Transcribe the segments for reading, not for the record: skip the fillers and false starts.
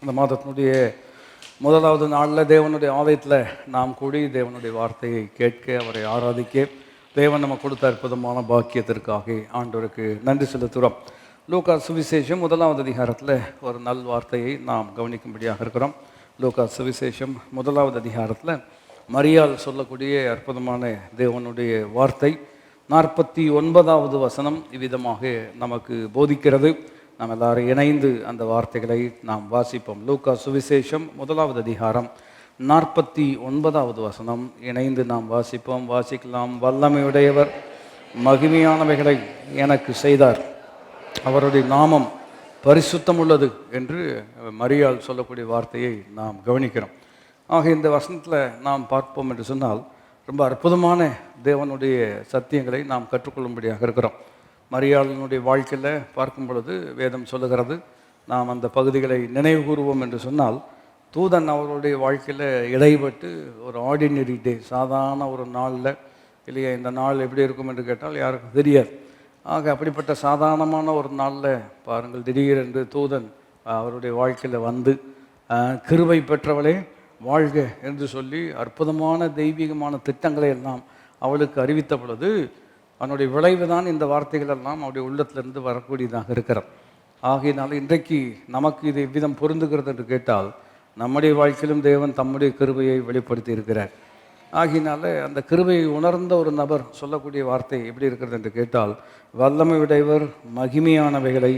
இந்த மாதத்தினுடைய முதலாவது நாளில் தேவனுடைய ஆலயத்தில் நாம் கூடி தேவனுடைய வார்த்தையை கேட்க, அவரை ஆராதிக்க தேவன் நம்ம கொடுத்த அற்புதமான பாக்கியத்திற்காக ஆண்டவருக்கு நன்றி செலுத்துகிறோம். லூக்கா சுவிசேஷம் முதலாவது அதிகாரத்தில் ஒரு நல் வார்த்தையை நாம் கவனிக்கும்படியாக இருக்கிறோம். லூக்கா சுவிசேஷம் முதலாவது அதிகாரத்தில் மரியாள் சொல்லக்கூடிய அற்புதமான தேவனுடைய வார்த்தை 49வது வசனம் இவ்விதமாக நமக்கு போதிக்கிறது. நாம் எல்லாரும் இணைந்து அந்த வார்த்தைகளை நாம் வாசிப்போம். லூக்கா சுவிசேஷம் முதலாவது அதிகாரம் 49வது வசனம் இணைந்து நாம் வாசிப்போம். வாசிக்கலாம். வல்லமையுடையவர் மகிமையானவைகளை எனக்கு செய்தார், அவருடைய நாமம் பரிசுத்தம் உள்ளது என்று மரியாள் சொல்லக்கூடிய வார்த்தையை நாம் கவனிக்கிறோம். ஆக இந்த வசனத்தில் நாம் பார்ப்போம் என்று சொன்னால் ரொம்ப அற்புதமான தேவனுடைய சத்தியங்களை நாம் கற்றுக்கொள்ளும்படியாக இருக்கிறோம். மரியாளினுடைய வாழ்க்கையில் பார்க்கும் பொழுது வேதம் சொல்லுகிறது, நாம் அந்த பகுதிகளை நினைவு கூறுவோம் என்று சொன்னால், தூதன் அவருடைய வாழ்க்கையில் இடைப்பட்டு ஒரு ஆர்டினரி டே, சாதாரண ஒரு நாளில் இல்லையா, இந்த நாள் எப்படி இருக்கும் என்று கேட்டால் யாருக்கும் தெரியாது. ஆக அப்படிப்பட்ட சாதாரணமான ஒரு நாளில் பாருங்கள், திடீரென்று தூதன் அவருடைய வாழ்க்கையில் வந்து கிருபை பெற்றவளே வாழ்க என்று சொல்லி அற்புதமான தெய்வீகமான திட்டங்களை எல்லாம் அவளுக்கு அறிவித்த பொழுது அவனுடைய விளைவு தான் இந்த வார்த்தைகள் எல்லாம் அவருடைய உள்ளத்திலிருந்து வரக்கூடியதாக இருக்கிறது. ஆகையினால இன்றைக்கு நமக்கு இது எவ்விதம் பொருந்துகிறது என்று கேட்டால், நம்முடைய வாழ்க்கையிலும் தேவன் தம்முடைய கிருபையை வெளிப்படுத்தி இருக்கிறார். ஆகையினால அந்த கிருபையை உணர்ந்த ஒரு நபர் சொல்லக்கூடிய வார்த்தை எப்படி இருக்கிறது என்று கேட்டால், வல்லமை உடையவர் மகிமையானவைகளை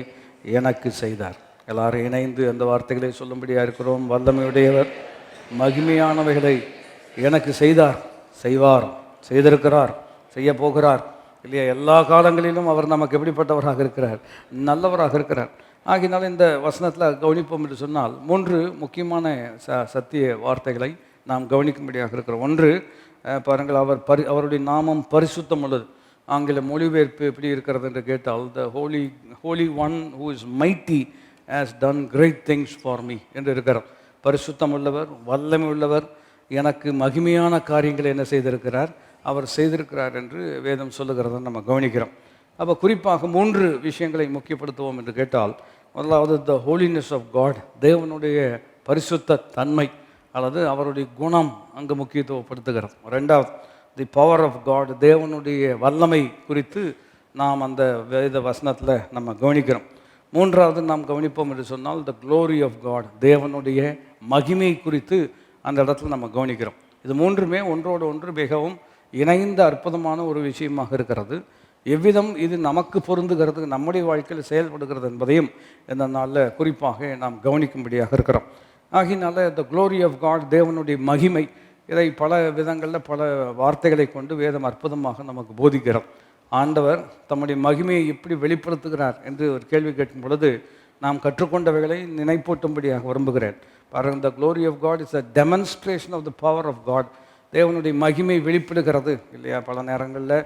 எனக்கு செய்தார். எல்லாரும் இணைந்து அந்த வார்த்தைகளை சொல்லும்படியாக இருக்கிறோம். வல்லமையுடையவர் மகிமையானவைகளை எனக்கு செய்தார், செய்வார், செய்திருக்கிறார், செய்ய போகிறார் இல்லையா. எல்லா காலங்களிலும் அவர் நமக்கு எப்படிப்பட்டவராக இருக்கிறார்? நல்லவராக இருக்கிறார். ஆகினால இந்த வசனத்தில் கவனிப்போம் என்று சொன்னால் 3 முக்கியமான சத்திய வார்த்தைகளை நாம் கவனிக்கும்படியாக இருக்கிறோம். ஒன்று, பாருங்கள், அவருடைய நாமம் பரிசுத்தம் உள்ளது. ஆங்கில மொழிபெயர்ப்பு எப்படி இருக்கிறது என்று கேட்டால், the holy one who is mighty has done great things for me என்று இருக்கிறார். பரிசுத்தம் உள்ளவர், வல்லமை உள்ளவர், எனக்கு மகிமையான காரியங்களை என்ன செய்திருக்கிறார்? அவர் செய்திருக்கிறார் என்று வேதம் சொல்லுகிறத நம்ம கவனிக்கிறோம். அப்போ குறிப்பாக 3 விஷயங்களை முக்கியப்படுத்துவோம் என்று கேட்டால், முதலாவது த ஹோலினஸ் ஆஃப் காட், தேவனுடைய பரிசுத்த தன்மை அல்லது அவருடைய குணம் அங்கு முக்கியத்துவப்படுத்துகிறோம். ரெண்டாவது தி பவர் ஆஃப் காட், தேவனுடைய வல்லமை குறித்து நாம் அந்த வேத வசனத்தில் நம்ம கவனிக்கிறோம். மூன்றாவது நாம் கவனிப்போம் என்று சொன்னால் த க்ளோரி ஆஃப் காட், தேவனுடைய மகிமை குறித்து அந்த இடத்துல நம்ம கவனிக்கிறோம். இது 3மே ஒன்றோடு ஒன்று மிகவும் இணைந்த அற்புதமான ஒரு விஷயமாக இருக்கிறது. எவ்விதம் இது நமக்கு பொருந்துகிறது, நம்முடைய வாழ்க்கையில் செயல்படுகிறது என்பதையும் இந்த நாளில் குறிப்பாக நாம் கவனிக்கும்படியாக இருக்கிறோம். ஆகினால த க்ளோரி ஆஃப் காட், தேவனுடைய மகிமை, இதை பல விதங்களில் பல வார்த்தைகளை கொண்டு வேதம் அற்புதமாக நமக்கு போதிக்கிறோம். ஆண்டவர் தம்முடைய மகிமையை எப்படி வெளிப்படுத்துகிறார் என்று ஒரு கேள்வி கேட்கும் பொழுது நாம் கற்றுக்கொண்டவைகளை நினைப்பூட்டும்படியாக விரும்புகிறேன். பாருங்கள், the glory of God is a demonstration of the power of God, தேவனுடைய மகிமை வெளிப்படுகிறது இல்லையா. பல நேரங்களில்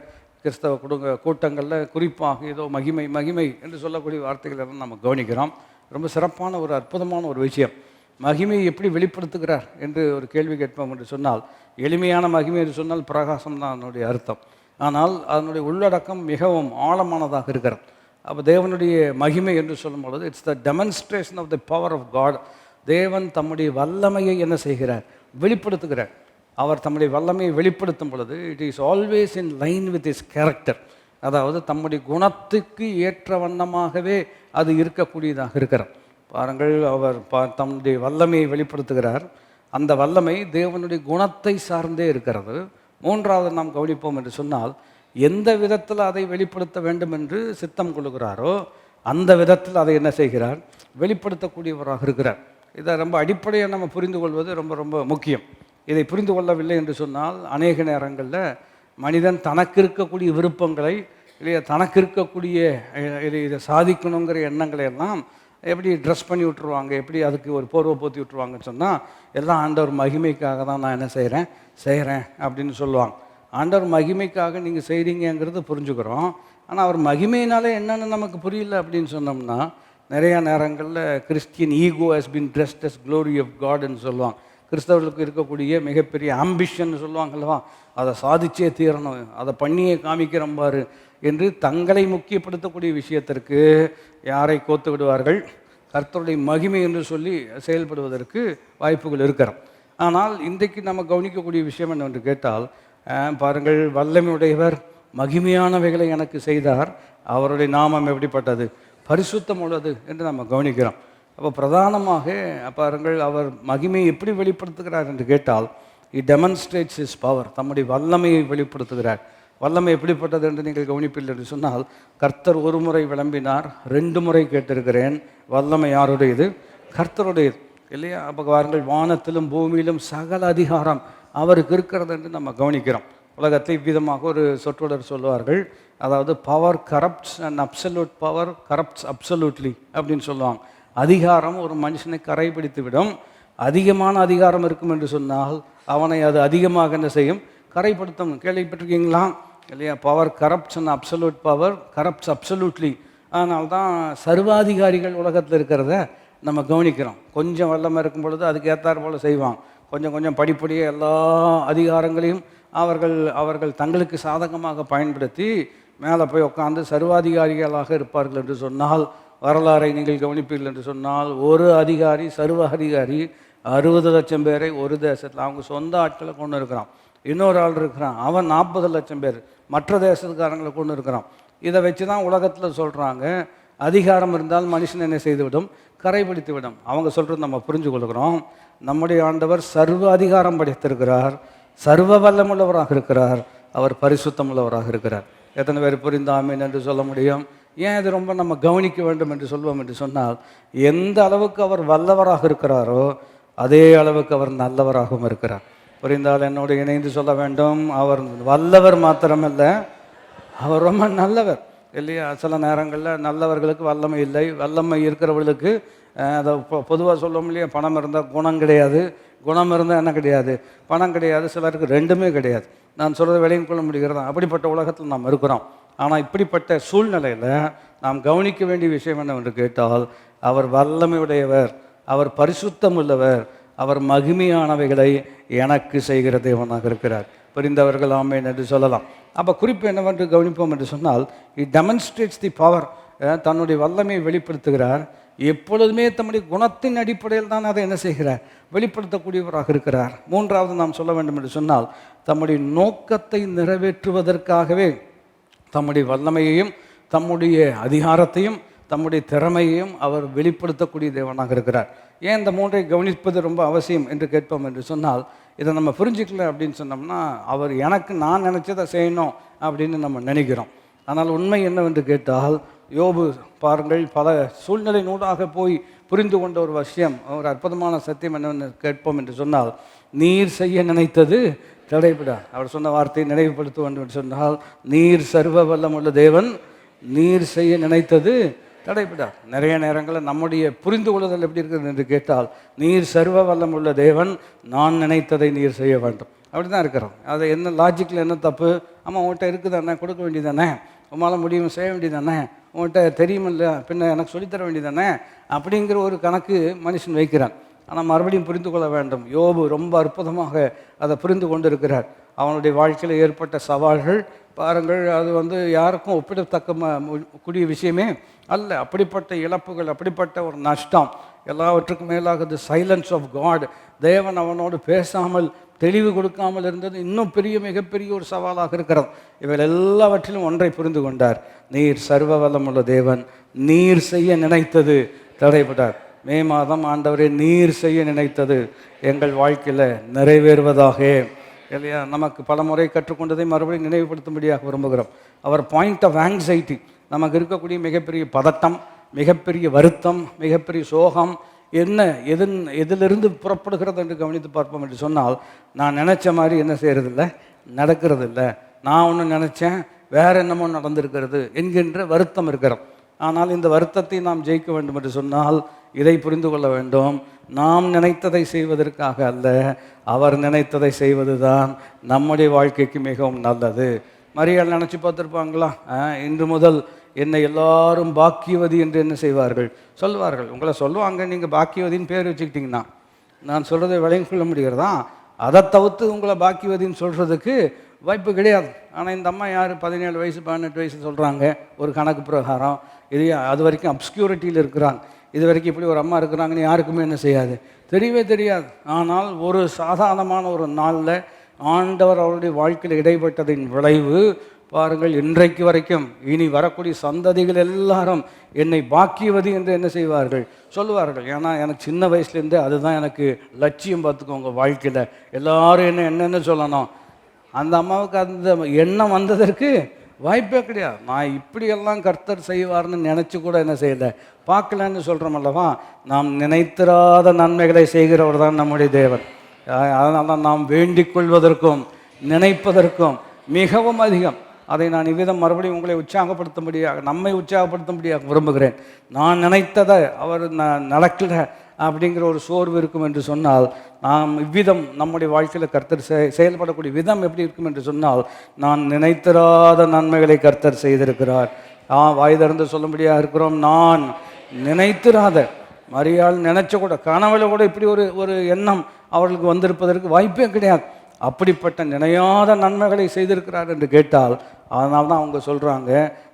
கிறிஸ்தவ கூட்டங்களில் குறிப்பாக ஏதோ மகிமை மகிமை என்று சொல்லக்கூடிய வார்த்தைகள் எல்லாம் நம்ம கவனிக்கிறோம். ரொம்ப சிறப்பான ஒரு அற்புதமான ஒரு விஷயம். மகிமையை எப்படி வெளிப்படுத்துகிறார் என்று ஒரு கேள்வி கேட்போம் என்று சொன்னால், எளிமையான மகிமை என்று சொன்னால் பிரகாசம் தான் அதனுடைய அர்த்தம். ஆனால் அதனுடைய உள்ளடக்கம் மிகவும் ஆழமானதாக இருக்கிறது. அப்போ தேவனுடைய மகிமை என்று சொல்லும் பொழுது it's the demonstration of the power of God. தேவன் தம்முடைய வல்லமையை என்ன செய்கிறார்? வெளிப்படுத்துகிறார். அவர் தம்முடைய வல்லமையை வெளிப்படுத்தும் பொழுது it is always in line with is character, அதாவது தம்முடைய குணத்துக்கு ஏற்ற வண்ணமாகவே அது இருக்கக்கூடியதாக இருக்கிறார். பாருங்கள், அவர் தம்முடைய வல்லமையை வெளிப்படுத்துகிறார். அந்த வல்லமை தேவனுடைய குணத்தை சார்ந்தே இருக்கிறது. மூன்றாவது நாம் கவனிப்போம் என்று சொன்னால், எந்த விதத்தில் அதை வெளிப்படுத்த வேண்டும் என்று சித்தம் கொள்கிறாரோ அந்த விதத்தில் அதை என்ன செய்கிறார்? வெளிப்படுத்தக்கூடியவராக இருக்கிறார். இதை ரொம்ப அடிப்படையாக நம்ம புரிந்து கொள்வது ரொம்ப ரொம்ப முக்கியம். இதை புரிந்து கொள்ளவில்லை என்று சொன்னால் அநேக நேரங்களில் மனிதன் தனக்கு இருக்கக்கூடிய விருப்பங்களை இல்லையா, தனக்கு இருக்கக்கூடிய இதை சாதிக்கணுங்கிற எண்ணங்களை எல்லாம் எப்படி ட்ரெஸ் பண்ணி விட்டுருவாங்க, எப்படி அதுக்கு ஒரு போர்வை போற்றி விட்டுருவாங்கன்னு சொன்னால், எல்லாம் ஆண்டவர் மகிமைக்காக தான் நான் என்ன செய்கிறேன் அப்படின்னு சொல்லுவாங்க. ஆண்டவர் மகிமைக்காக நீங்கள் செய்கிறீங்கிறது புரிஞ்சுக்கிறோம். ஆனால் அவர் மகிமையினாலே என்னென்னு நமக்கு புரியல அப்படின்னு சொன்னோம்னா, நிறையா நேரங்களில் Christian ego has been dressed as glory of காட்ன்னு சொல்லுவாங்க. கிறிஸ்தவர்களுக்கு இருக்கக்கூடிய மிகப்பெரிய ஆம்பிஷன் சொல்லுவாங்கல்லவா, அதை சாதிச்சே தீரணும், அதை பண்ணியே காமிக்கிறம்பாரு என்று தங்களை முக்கியப்படுத்தக்கூடிய விஷயத்திற்கு யாரை கோத்து விடுவார்கள்? கர்த்தருடைய மகிமை என்று சொல்லி செயல்படுவதற்கு வாய்ப்புகள் இருக்கிறது. ஆனால் இன்றைக்கு நம்ம கவனிக்கக்கூடிய விஷயம் என்னவென்று கேட்டால், பாருங்கள், வல்லமையுடையவர் மகிமையானவைகளை எனக்கு செய்தார், அவருடைய நாமம் எப்படிப்பட்டது, பரிசுத்தம் உள்ளது என்று நம்ம கவனிக்கிறோம். அப்போ பிரதானமாக பாருங்கள், அவர் மகிமையை எப்படி வெளிப்படுத்துகிறார் என்று கேட்டால், டெமான்ஸ்ட்ரேட்ஸ் இஸ் பவர், தம்முடைய வல்லமையை வெளிப்படுத்துகிறார். வல்லமை எப்படிப்பட்டது என்று நீங்கள் கவனிப்பீர்கள் என்று சொன்னால், கர்த்தர் ஒரு முறை விளம்பினார், 2 முறை கேட்டிருக்கிறேன். வல்லமை யாருடையது? கர்த்தருடையது இல்லையா? அப்போ பாருங்கள், வானத்திலும் பூமியிலும் சகல அதிகாரம் அவருக்கு இருக்கிறது என்று நம்ம கவனிக்கிறோம். உலகத்தை இவ்விதமாக ஒரு சொற்றொடர் சொல்லுவார்கள், அதாவது power corrupts and absolute power corrupts absolutely அப்படின்னு சொல்லுவாங்க. அதிகாரம் ஒரு மனுஷனை கரைபிடித்து விடும். அதிகமான அதிகாரம் இருக்கும் என்று சொன்னால் அவனை அது அதிகமாக என்ன செய்யும்? கரைப்படுத்தும். கேள்விப்பட்டிருக்கீங்களா இல்லையா? Power corrupts and absolute power corrupts absolutely. அதனால தான் சர்வாதிகாரிகள் உலகத்தில் இருக்கிறத நம்ம கவனிக்கிறோம். கொஞ்சம் வல்லமை இருக்கும் பொழுது அதுக்கு ஏற்றார் போல் செய்வாங்க. கொஞ்சம் கொஞ்சம் படிப்படியாக எல்லா அதிகாரங்களையும் அவர்கள் தங்களுக்கு சாதகமாக பயன்படுத்தி மேலே போய் உட்காந்து சர்வாதிகாரிகளாக இருப்பார்கள் என்று சொன்னால், வரலாறை நீங்கள் கவனிப்பீர்கள் என்று சொன்னால், ஒரு அதிகாரி சர்வ அதிகாரி 60 லட்சம் பேரை ஒரு தேசத்தில் அவங்க சொந்த ஆட்களை கொண்டு இருக்கிறான். இன்னொரு ஆள் இருக்கிறான், அவன் 40 லட்சம் பேர் மற்ற தேசத்துக்காரங்களை கொண்டு இருக்கிறான். இதை வச்சு தான் உலகத்தில் சொல்கிறாங்க, அதிகாரம் இருந்தால் மனுஷன் என்ன செய்துவிடும்? கரைபிடித்து விடும். அவங்க சொல்கிறது நம்ம புரிஞ்சு கொள்கிறோம். நம்முடைய ஆண்டவர் சர்வ அதிகாரம் படைத்திருக்கிறார், சர்வ வல்லமுள்ளவராக இருக்கிறார், அவர் பரிசுத்தம் உள்ளவராக இருக்கிறார். எத்தனை பேர் புரிந்தாமேன் என்று சொல்ல முடியும்? ஏன் இது ரொம்ப நம்ம கவனிக்க வேண்டும் என்று சொல்வோம் என்று சொன்னால், எந்த அளவுக்கு அவர் வல்லவராக இருக்கிறாரோ அதே அளவுக்கு அவர் நல்லவராகவும் இருக்கிறார். புரிந்தால் என்னோடு இணைந்து சொல்ல வேண்டும், அவர் வல்லவர் மாத்திரமல்ல, அவர் ரொம்ப நல்லவர் இல்லையா? சில நேரங்களில் நல்லவர்களுக்கு வல்லமை இல்லை, வல்லமை இருக்கிறவர்களுக்கு அதை பொதுவாக சொல்ல இல்லையா, பணம் இருந்தால் குணம் கிடையாது, குணம் இருந்தால் என்ன கிடையாது? பணம் கிடையாது. சிலருக்கு ரெண்டுமே கிடையாது. நான் சொல்கிறத விளையும் கொள்ள முடிகிறதா? அப்படிப்பட்ட உலகத்தில் நாம் இருக்கிறோம். ஆனால் இப்படிப்பட்ட சூழ்நிலையில் நாம் கவனிக்க வேண்டிய விஷயம் என்னவென்று கேட்டால், அவர் வல்லமையுடையவர், அவர் பரிசுத்தம் உள்ளவர், அவர் மகிமையானவைகளை எனக்கு செய்கிற தேவனாக இருக்கிறார். புரிந்தவர்கள் ஆமேன் என்று சொல்லலாம். அப்போ குறிப்பு என்னவென்று கவனிப்போம் என்று சொன்னால், இட் டெமான்ஸ்ட்ரேட்ஸ் தி பவர், தன்னுடைய வல்லமையை வெளிப்படுத்துகிறார். எப்பொழுதுமே தம்முடைய குணத்தின் அடிப்படையில் தான் அதை என்ன செய்கிறார்? வெளிப்படுத்தக்கூடியவராக இருக்கிறார். மூன்றாவது நாம் சொல்ல வேண்டும் என்று சொன்னால், தம்முடைய நோக்கத்தை நிறைவேற்றுவதற்காகவே தம்முடைய வல்லமையையும் தம்முடைய அதிகாரத்தையும் தம்முடைய திறமையையும் அவர் வெளிப்படுத்தக்கூடிய தேவனாக இருக்கிறார். ஏன் இந்த மூன்றை கவனிப்பது ரொம்ப அவசியம் என்று கேட்போம் என்று சொன்னால், இதை நம்ம புரிஞ்சிக்கல அப்படின்னு சொன்னோம்னா, அவர் எனக்கு நான் நினச்சதை செய்யணும் அப்படின்னு நம்ம நினைக்கிறோம். ஆனால் உண்மை என்னவென்று கேட்டால், யோபு பாருங்கள், பல சூழ்நிலை நூலாக போய் புரிந்து கொண்ட ஒரு விஷயம், ஒரு அற்புதமான சத்தியம் என்னவென்று கேட்போம் என்று சொன்னால், நீர் செய்ய நினைத்தது தடைபடா. அவர் சொன்ன வார்த்தையை நினைவுபடுத்த வேண்டும் என்று சொன்னால், நீர் சர்வ வல்லமுள்ள தேவன், நீர் செய்ய நினைத்தது தடைபடா. நிறைய நேரங்களில் நம்முடைய புரிந்து கொள்ளுதல் எப்படி இருக்கிறது என்று கேட்டால், நீர் சர்வ வல்லமுள்ள தேவன், நான் நினைத்ததை நீர் செய்ய வேண்டும், அப்படி தான் இருக்கிறோம். அது என்ன லாஜிக்கில் என்ன தப்பு? ஆமாம், உங்கள்கிட்ட இருக்குதானே, கொடுக்க வேண்டியதானே, உங்களால் முடியும் செய்ய வேண்டியதானே, உங்கள்கிட்ட தெரியுமில்ல பின்ன எனக்கு சொல்லித்தர வேண்டியதானே அப்படிங்கிற ஒரு கணக்கு மனுஷன் வைக்கிறான். ஆனால் மறுபடியும் புரிந்து கொள்ள வேண்டும், யோபு ரொம்ப அற்புதமாக அதை புரிந்து கொண்டிருக்கிறார். அவனுடைய வாழ்க்கையில் ஏற்பட்ட சவால்கள் பாருங்கள், அது யாருக்கும் ஒப்பிடத்தக்க கூடிய விஷயமே அல்ல. அப்படிப்பட்ட இழப்புகள், அப்படிப்பட்ட ஒரு நஷ்டம், எல்லாவற்றுக்கும் மேலாக தி சைலன்ஸ் ஆஃப் காட், தேவன் அவனோடு பேசாமல் தெளிவு கொடுக்காமல் இருந்தது இன்னும் மிகப்பெரிய ஒரு சவாலாக இருக்கிறது. இவள் எல்லாவற்றிலும் ஒன்றை புரிந்து கொண்டார், நீர் சர்வ வல்லமுள்ள தேவன், நீர் செய்ய நினைத்தது தடைபடார். மே மாதம் ஆண்டவரே நீர் செய்ய நினைத்தது எங்கள் வாழ்க்கையில் நிறைவேறுவதாக இல்லையா? நமக்கு பல முறை கற்றுக்கொண்டதை மறுபடியும் நினைவுபடுத்தும்படியாக விரும்புகிறோம். அவர் பாயிண்ட் ஆஃப் ஆங்ஸைட்டி, நமக்கு இருக்கக்கூடிய மிகப்பெரிய பதட்டம், மிகப்பெரிய வருத்தம், மிகப்பெரிய சோகம் என்ன எதிலிருந்து புறப்படுகிறது என்று கவனித்து பார்ப்போம் என்று சொன்னால், நான் நினச்ச மாதிரி என்ன செய்கிறதில்ல, நடக்கிறதில்ல, நான் ஒன்று நினச்சேன் வேறு என்னமோ நடந்திருக்கிறது என்கின்ற வருத்தம் இருக்கிறோம். ஆனால் இந்த வருத்தத்தை நாம் ஜெயிக்க வேண்டும் என்று சொன்னால் இதை புரிந்து கொள்ள வேண்டும், நாம் நினைத்ததை செய்வதற்காக அல்ல, அவர் நினைத்ததை செய்வது தான் நம்முடைய வாழ்க்கைக்கு மிகவும் நல்லது. மரியாள் நினச்சி பார்த்துருப்பாங்களா, இன்று முதல் என்னை எல்லாரும் பாக்கியவதி என்று என்ன செய்வார்கள்? சொல்வார்கள். உங்களை சொல்லுவாங்க, நீங்கள் பாக்கியவதின்னு பேர் வச்சுக்கிட்டிங்கன்னா. நான் சொல்கிறத விளங்கி கொள்ள முடிகிறதா? அதை தவிர்த்து உங்களை பாக்கியவதின்னு சொல்கிறதுக்கு வாய்ப்பு கிடையாது. ஆனால் இந்த அம்மா யார், 17 வயசு 18 வயசு சொல்கிறாங்க ஒரு கணக்கு பிரகாரம். இது அது வரைக்கும் அப்ஸ்க்யூரிட்டியில் இருக்கிறாங்க. இது வரைக்கும் இப்படி ஒரு அம்மா இருக்கிறாங்கன்னு யாருக்குமே என்ன செய்யாது, தெரியவே தெரியாது. ஆனால் ஒரு சாதாரணமான ஒரு நாளில் ஆண்டவர் அவருடைய வாழ்க்கையில் இடைப்பட்டதின் விளைவு பாருங்கள், இன்றைக்கு வரைக்கும் இனி வரக்கூடிய சந்ததிகள் எல்லாரும் என்னை பாக்கியவதி என்று என்ன செய்வார்கள், சொல்லுவார்கள். ஏன்னா எனக்கு சின்ன வயசுலேருந்தே அதுதான் எனக்கு லட்சியம். பார்த்துக்கோங்க, வாழ்க்கையில் எல்லாரும் என்னென்ன சொல்லணும். அந்த அம்மாவுக்கு அந்த எண்ணம் வந்ததற்கு வாய்ப்பே கிடையாது. நான் இப்படியெல்லாம் கர்த்தர் செய்வார்னு நினச்சி கூட என்ன செய்யலை, பார்க்கலன்னு சொல்கிறோம் அல்லவா. நாம் நினைத்திராத நன்மைகளை செய்கிறவர் தான் நம்முடைய தேவன். அதனால தான் நாம் வேண்டிக் கொள்வதற்கும் நினைப்பதற்கும் மிகவும் அதிகம். அதை நான் இவ்விதம் மறுபடியும் உங்களை உற்சாகப்படுத்தும்படியாக, நம்மை உற்சாகப்படுத்தும்படியாக விரும்புகிறேன். நான் நினைத்ததை அவர் நடக்கலை அப்படிங்கிற ஒரு சோர்வு இருக்கும் என்று சொன்னால், நாம் இவ்விதம் நம்முடைய வாழ்க்கையில் கர்த்தர் செயல்படக்கூடிய விதம் எப்படி இருக்கும் என்று சொன்னால், நான் நினைத்திராத நன்மைகளை கர்த்தர் செய்திருக்கிறார். வாய் திறந்து சொல்லும்படியாக இருக்கிறோம். நான் நினைத்திராத, மரியாள் நினைச்ச கூட, கனவுல கூட இப்படி ஒரு எண்ணம் அவர்களுக்கு வந்திருப்பதற்கு வாய்ப்பே கிடையாது. அப்படிப்பட்ட நினையாத நன்மைகளை செய்திருக்கிறார் என்று கேட்டால், அதனால தான் அவங்க சொல்கிறாங்க,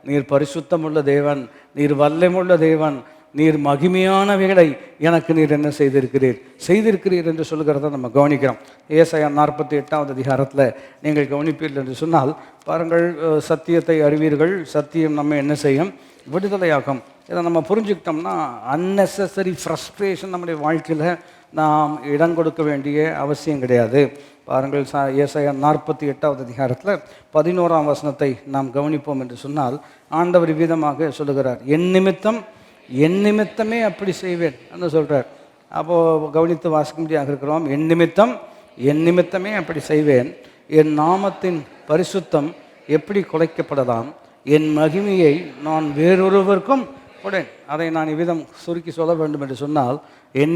நீர் பரிசுத்தமுள்ள தேவன், நீர் வல்லமுள்ள தேவன், நீர் மகிமையானவைகளை எனக்கு நீர் என்ன செய்திருக்கிறீர் என்று சொல்கிறத நம்ம கவனிக்கிறோம். ஏசாயா 48வது அதிகாரத்தில் நீங்கள் கவனிப்பீர்கள் என்று சொன்னால், பாருங்கள், சத்தியத்தை அறிவீர்கள், சத்தியம் நம்ம என்ன செய்யும், விடுதலையாகும். இதை நம்ம புரிஞ்சுக்கிட்டோம்னா அன்னெசரி ஃப்ரஸ்ட்ரேஷன் நம்முடைய வாழ்க்கையில் நாம் இடம் கொடுக்க வேண்டிய அவசியம் கிடையாது. பாருங்கள், ஏசாயா 48வது அதிகாரத்தில் 11ஆம் வசனத்தை நாம் கவனிப்போம் என்று சொன்னால், ஆண்டவர் விதமாக சொல்லுகிறார், என் நிமித்தமே அப்படி செய்வேன் என்று சொல்கிறார். அப்போது கவனித்து வாசிக்கும்படியாக இருக்கிறோம். என் நிமித்தமே அப்படி செய்வேன், என் நாமத்தின் பரிசுத்தம் எப்படி குலைக்கப்படலாம், என் மகிமையை நான் வேறொருவருக்கும் கொடேன். அதை நான் இவ்விதம் சுருக்கி சொல்ல வேண்டும் என்று சொன்னால், என்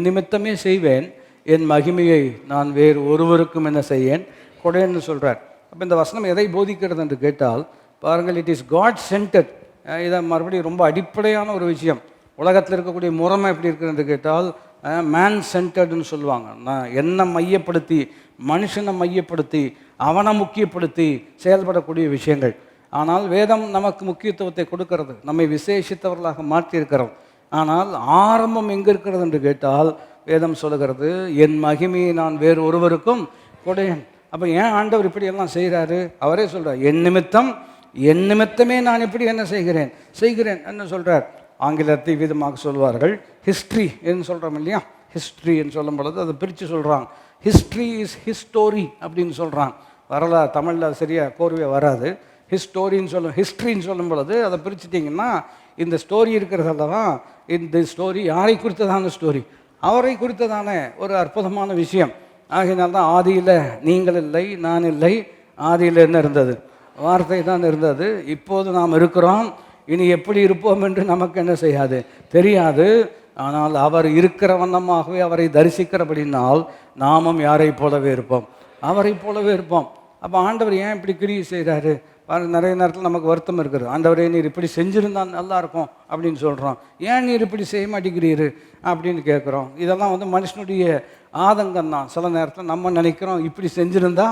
நிமித்தமே செய்வேன், என் மகிமையை நான் வேறு ஒருவருக்கும் என்ன செய்யேன், கொடேன்னு சொல்கிறார். அப்போ இந்த வசனம் எதை போதிக்கிறது என்று கேட்டால், பாருங்கள், இட் இஸ் காட் சென்டர்ட். இதை மறுபடியும் ரொம்ப அடிப்படையான ஒரு விஷயம். உலகத்தில் இருக்கக்கூடிய முறைமை எப்படி இருக்குது என்று கேட்டால், மேன் சென்டர்டுன்னு சொல்லுவாங்க. என்னை மையப்படுத்தி, மனுஷனை மையப்படுத்தி, அவனை முக்கியப்படுத்தி செயல்படக்கூடிய விஷயங்கள். ஆனால் வேதம் நமக்கு முக்கியத்துவத்தை கொடுக்கிறது, நம்மை விசேஷித்தவர்களாக மாற்றியிருக்கிறோம். ஆனால் ஆரம்பம் எங்கே இருக்கிறது என்று கேட்டால், வேதம் சொல்லுகிறது, என் மகிமையை நான் வேறு ஒருவருக்கும் கொடேன். அப்போ ஏன் ஆண்டவர் இப்படியெல்லாம் செய்கிறாரு? அவரே சொல்கிறார், என் நிமித்தமே நான் இப்படி என்ன செய்கிறேன் என்ன சொல்கிறார். ஆங்கிலத்தை விதமாக சொல்வார்கள் ஹிஸ்ட்ரி என்று சொல்கிறோம் இல்லையா. ஹிஸ்ட்ரி என்று சொல்லும் பொழுது அதை பிரித்து சொல்கிறாங்க. ஹிஸ்ட்ரி இஸ் ஹிஸ்டோரி அப்படின்னு சொல்கிறாங்க. வரலாறு தமிழில் சரியாக கோர்வையாக வராது. ஹிஸ்ட்ரின்னு சொல்லும் பொழுது அதை பிரிச்சுட்டிங்கன்னா, இந்த ஸ்டோரி இருக்கிறதல்லவா, இந்த ஸ்டோரி யாரை குறித்ததான ஸ்டோரி, அவரை குறித்ததான ஒரு அற்புதமான விஷயம். ஆகையினால்தான் ஆதியில் நீங்கள் இல்லை, நான் இல்லை, ஆதியில் என்ன இருந்தது, வார்த்தை தான் இருந்தது. இப்போது நாம் இருக்கிறோம், இனி எப்படி இருப்போம் என்று நமக்கு என்ன செய்யாது, தெரியாது. ஆனால் அவர் இருக்கிற வண்ணமாகவே அவரை தரிசிக்கிறபடினால் நாமும் யாரை போலவே இருப்போம், அவரை போலவே இருப்போம். அப்போ ஆண்டவர் ஏன் இப்படி கிரியை செய்கிறாரு? நிறைய நேரத்தில் நமக்கு வருத்தம் இருக்குது. ஆண்டவரே, நீர் இப்படி செஞ்சுருந்தால் நல்லாயிருக்கும் அப்படின்னு சொல்கிறோம். ஏன் நீர் இப்படி செய்ய மாட்டேங்கிறீரு அப்படின்னு கேட்குறோம். இதெல்லாம் மனுஷனுடைய ஆதங்கம் தான். சில நேரத்தில் நம்ம நினைக்கிறோம், இப்படி செஞ்சுருந்தா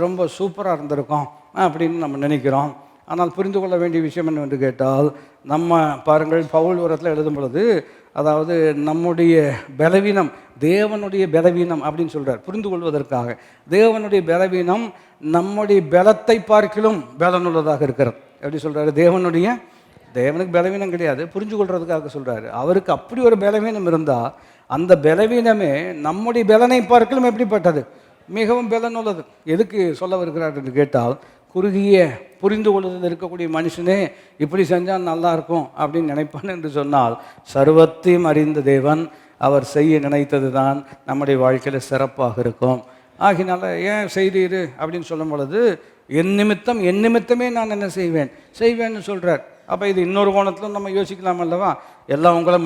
ரொம்ப சூப்பராக இருந்திருக்கும் அப்படின்னு நம்ம நினைக்கிறோம். ஆனால் புரிந்து கொள்ள வேண்டிய விஷயம் என்னவென்று கேட்டால், நம்ம பாருங்கள், பவுல் உரத்தில் எழுதும் பொழுது, அதாவது நம்முடைய பலவீனம் தேவனுடைய பலவீனம் அப்படின்னு சொல்கிறார். புரிந்து கொள்வதற்காக, தேவனுடைய பலவீனம் நம்முடைய பலத்தை பார்க்கிலும் பலனுள்ளதாக இருக்கிறது. எப்படி சொல்கிறாரு? தேவனுக்கு பலவீனம் கிடையாது, புரிஞ்சு கொள்றதுக்காக சொல்கிறாரு. அவருக்கு அப்படி ஒரு பலவீனம் இருந்தால், அந்த பலவீனமே நம்முடைய பலனை பார்க்கலும் எப்படிப்பட்டது, மிகவும் பலனுள்ளது. எதுக்கு சொல்ல வருகிறார் என்று கேட்டால், குறுகிய புரிந்து கொள்வதில் இருக்கக்கூடிய மனுஷனே இப்படி செஞ்சால் நல்லாயிருக்கும் அப்படின்னு நினைப்பான் என்று சொன்னால், சர்வத்தையும் அறிந்த தேவன் அவர் செய்ய நினைத்தது தான் நம்முடைய வாழ்க்கையில் சிறப்பாக இருக்கும். ஆகினால ஏன் செய்தீர் அப்படின்னு சொல்லும் பொழுது, என் நிமித்தமே நான் என்ன செய்வேன்னு சொல்கிறார். அப்போ இது இன்னொரு கோணத்தில் நம்ம யோசிக்கலாம் அல்லவா. எல்லாம் உங்களை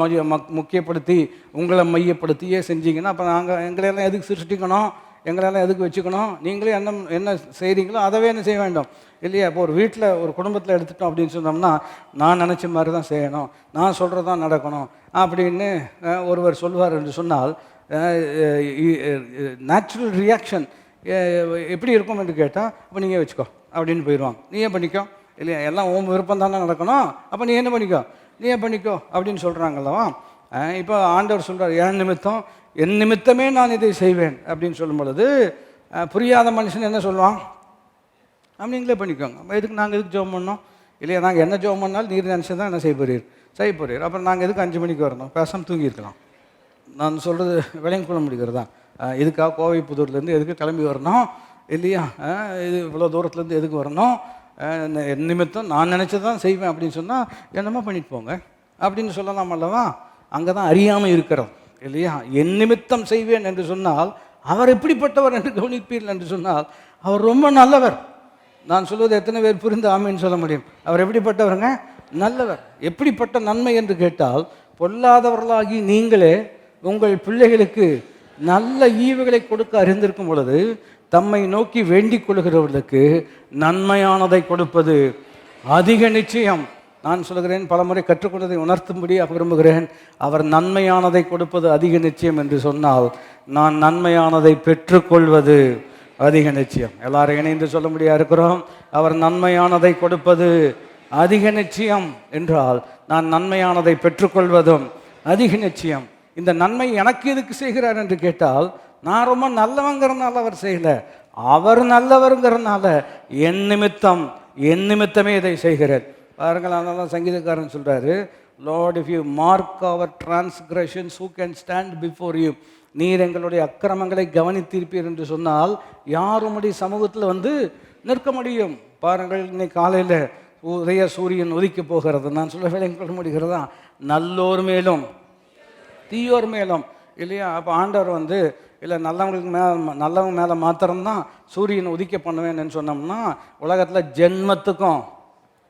முக்கியப்படுத்தி, உங்களை மையப்படுத்தியே செஞ்சீங்கன்னா, அப்போ எங்களையெல்லாம் எதுக்கு சிருஷ்டிக்கணும், எங்களெல்லாம் எதுக்கு வச்சுக்கணும், நீங்களே என்ன செய்கிறீங்களோ அதவே என்ன செய்ய வேண்டும் இல்லையா. இப்போ ஒரு வீட்டில் ஒரு குடும்பத்தில் எடுத்துட்டோம் அப்படின்னு சொன்னோம்னா, நான் நினச்ச மாதிரி தான் செய்யணும், நான் சொல்கிறது தான் நடக்கணும் அப்படின்னு ஒருவர் சொல்வார் என்று சொன்னால், நேச்சுரல் ரியாக்ஷன் எப்படி இருக்கும் என்று கேட்டால், அப்போ நீங்கள் வச்சுக்கோ அப்படின்னு போயிடுவாங்க. நீயே பண்ணிக்கோ இல்லையா, எல்லாம் உன் விருப்பம் தானே நடக்கணும், அப்போ நீ என்ன பண்ணிக்கோ நீயே பண்ணிக்கோ அப்படின்னு சொல்கிறாங்களவா. இப்போ ஆண்டவர் சொல்கிறார், என் நிமித்தமே நான் இதை செய்வேன் அப்படின்னு சொல்லும் பொழுது புரியாத மனுஷன் என்ன சொல்லுவான்? நீங்களே பண்ணிக்கோங்க, எதுக்கு நாங்கள் எதுக்கு ஜெபம் பண்ணோம்? இல்லையா, நாங்கள் என்ன ஜெபம் பண்ணாலும் நீர் நினச்சி தான் என்ன செய்ய போறீர். அப்புறம் நாங்கள் எதுக்கு 5 மணிக்கு வரணும்? பேசாமல் தூங்கியிருக்கலாம். நான் சொல்கிறது விளையும் கொள்ள முடிகிறதா? இதுக்காக கோவை புதூர்லேருந்து எதுக்கு கிளம்பி வரணும்? இல்லையா, இது இவ்வளோ தூரத்துலேருந்து எதுக்கு வரணும்? என் நிமித்தம் நான் நினச்சி தான் செய்வேன் அப்படின்னு சொன்னால் என்னமோ பண்ணிட்டு போங்க அப்படின்னு சொல்லலாம் அல்லவா. அங்கே தான் அறியாமல் இருக்கிறோம் இல்லையா. என் நிமித்தம் செய்வேன் என்று சொன்னால் அவர் எப்படிப்பட்டவர் என்று கவனிப்பீர்கள் என்று சொன்னால் அவர் ரொம்ப நல்லவர். நான் சொல்வது எத்தனை பேர் புரிந்து ஆமேன்னு சொல்ல முடியும்? அவர் எப்படிப்பட்டவருங்க? நல்லவர். எப்படிப்பட்ட நன்மை என்று கேட்டால், பொல்லாதவர்களாகி நீங்களே உங்கள் பிள்ளைகளுக்கு நல்ல ஈவுகளை கொடுக்க அறிந்திருக்கும் பொழுது தம்மை நோக்கி வேண்டிக் கொள்கிறவர்களுக்கு நன்மையானதை கொடுப்பது அதிக நிச்சயம். நான் சொல்கிறேன், பலமுறை கற்றுக்கொண்டதை உணர்த்தும்படியாக விரும்புகிறேன். அவர் நன்மையானதை கொடுப்பது அதிக நிச்சயம் என்று சொன்னால், நான் நன்மையானதை பெற்றுக்கொள்வது அதிக நிச்சயம். எல்லாரும் இணைந்து சொல்ல முடியா இருக்கிறோம். அவர் நன்மையானதை கொடுப்பது அதிக நிச்சயம் என்றால், நான் நன்மையானதை பெற்றுக்கொள்வதும் அதிக நிச்சயம். இந்த நன்மை எனக்கு எதுக்கு செய்கிறார் என்று கேட்டால், நான் ரொம்ப நல்லவங்கிறனால அவர் செய்யல, அவர் நல்லவருங்கிறனால என் நிமித்தமே இதை செய்கிறார். பாருங்கள், அதனால சங்கீதக்காரன் சொல்றாரு, Lord if you mark our transgressions who can stand before you. நீர் எங்களுடைய அக்கிரமங்களை கவனித்திருப்பீர் என்று சொன்னால் யார் உம்முடைய சமூகத்தில் வந்து நிற்க முடியும்? பாருங்கள், இன்னைக்கு காலையில் உதய சூரியன் உதிக்க போகிறது. நான் சொல்ல வேலை கொள்ள முடிகிறதா? நல்லோர் மேலும் தீயோர் மேலும் இல்லையா. அப்போ ஆண்டவர் வந்து இல்லை நல்லவங்க மேலே மாத்திரம்தான் சூரியன் உதிக்க பண்ணுவேன்னு சொன்னோம்னா உலகத்தில் ஜென்மத்துக்கும்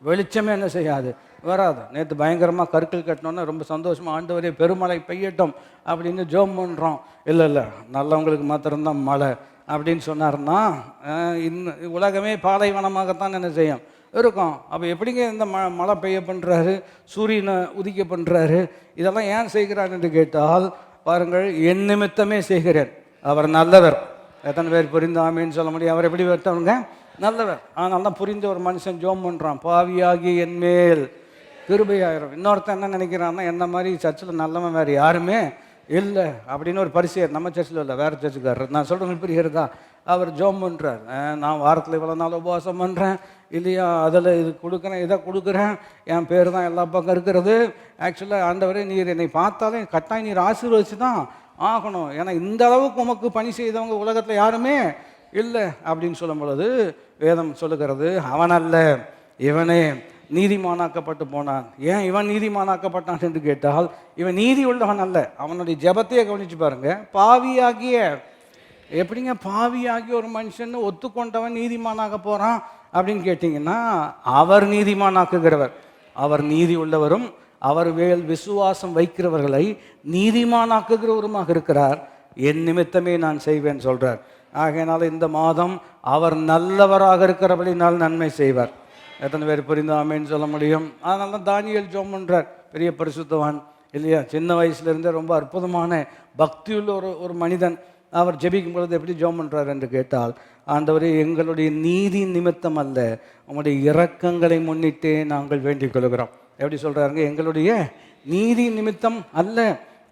வெளிச்சமே என்ன செய்யாது, வராது. நேற்று பயங்கரமாக கற்கள் கட்டினோன்னா ரொம்ப சந்தோஷமாக ஆண்டவரே பெருமழை பெய்யட்டும் அப்படின்னு ஜோம் பண்ணுறோம். இல்லை நல்லவங்களுக்கு மாத்திரம்தான் மழை அப்படின்னு சொன்னார்னா இன்னும் உலகமே பாலைவனமாகத்தான் என்ன செய்யும் இருக்கும். அப்போ எப்படிங்க இந்த மழை பெய்ய பண்ணுறாரு, சூரியனை உதிக்க பண்ணுறாரு, இதெல்லாம் ஏன் செய்கிறார் என்று கேட்டால், பாருங்கள், என் நிமித்தமே செய்கிறேன். அவர் நல்லவர். எத்தனை பேர் புரிந்தாமேன்னு சொல்ல முடியும்? அவர் எப்படி வெட்டவங்க? நல்லவர். அதனால தான் புரிந்த ஒரு மனுஷன் ஜோம் பண்ணுறான், பாவியாகி என் மேல் கிருபையாயிரம். இன்னொருத்தன் என்ன நினைக்கிறான்னா, என்ன மாதிரி சர்ச்சில் நல்லவன் வேறு யாருமே இல்லை அப்படின்னு ஒரு பரிசையர். நம்ம சர்ச்சில் இல்லை, வேறு சர்ச்சுக்காரர். நான் சொல்கிறவங்க புரிகிறதா? அவர் ஜோம் பண்ணுறார், நான் வாரத்தில் இவ்வளோ நாள் உபவாசம் பண்ணுறேன் இல்லையா, அதில் இது கொடுக்குறேன், இதை கொடுக்குறேன், என் பேர் தான் எல்லா பக்கம் இருக்கிறது. ஆக்சுவலாக ஆண்டவரே, நீர் என்னை பார்த்தாலே கட்டாயம் நீர் ஆசீர்வதிச்சு தான் ஆகணும், ஏன்னா இந்த அளவுக்கு உமக்கு பணி செய்தவங்க உலகத்தில் யாருமே இல்லை அப்படின்னு சொல்லும் பொழுது வேதம் சொல்லுகிறது, அவன் அல்ல இவனே நீதிமானாக்கப்பட்டு போனான். ஏன் இவன் நீதிமானாக்கப்பட்டான் என்று கேட்டால், இவன் நீதி உள்ளவன் அல்ல. அவனுடைய ஜெபத்தையே கவனிச்சு பாருங்க. பாவியாகிய, எப்படிங்க பாவியாகிய ஒரு மனுஷன் ஒத்துக்கொண்டவன் நீதிமானாக போகிறான் அப்படின்னு கேட்டிங்கன்னா, அவர் நீதிமானாக்குகிறவர், அவர் நீதி உள்ளவரும் அவர் வேல் விசுவாசம் வைக்கிறவர்களை நீதிமானாக்குகிறவருமாக இருக்கிறார். என் நிமித்தமே நான் செய்வேன் சொல்கிறார். ஆகையினால இந்த மாதம் அவர் நல்லவராக இருக்கிறபடினால் நன்மை செய்வார். எத்தனை பேர் புரிந்தாமேன்னு சொல்ல முடியும்? அதனால தான் தானியேல் ஜெபம் பண்ணுறார், பெரிய பரிசுத்தவான் இல்லையா, சின்ன வயசுலேருந்தே ரொம்ப அற்புதமான பக்தியுள்ள ஒரு மனிதன். அவர் ஜெபிக்கும் பொழுது எப்படி ஜெபம் பண்ணுறார் என்று கேட்டால், ஆண்டவரே, எங்களுடைய நீதி நிமித்தம் அல்ல, உங்களுடைய இரக்கங்களை முன்னிட்டே நாங்கள் வேண்டிக் கொள்கிறோம். எப்படி சொல்கிறாருங்க? எங்களுடைய நீதி நிமித்தம் அல்ல.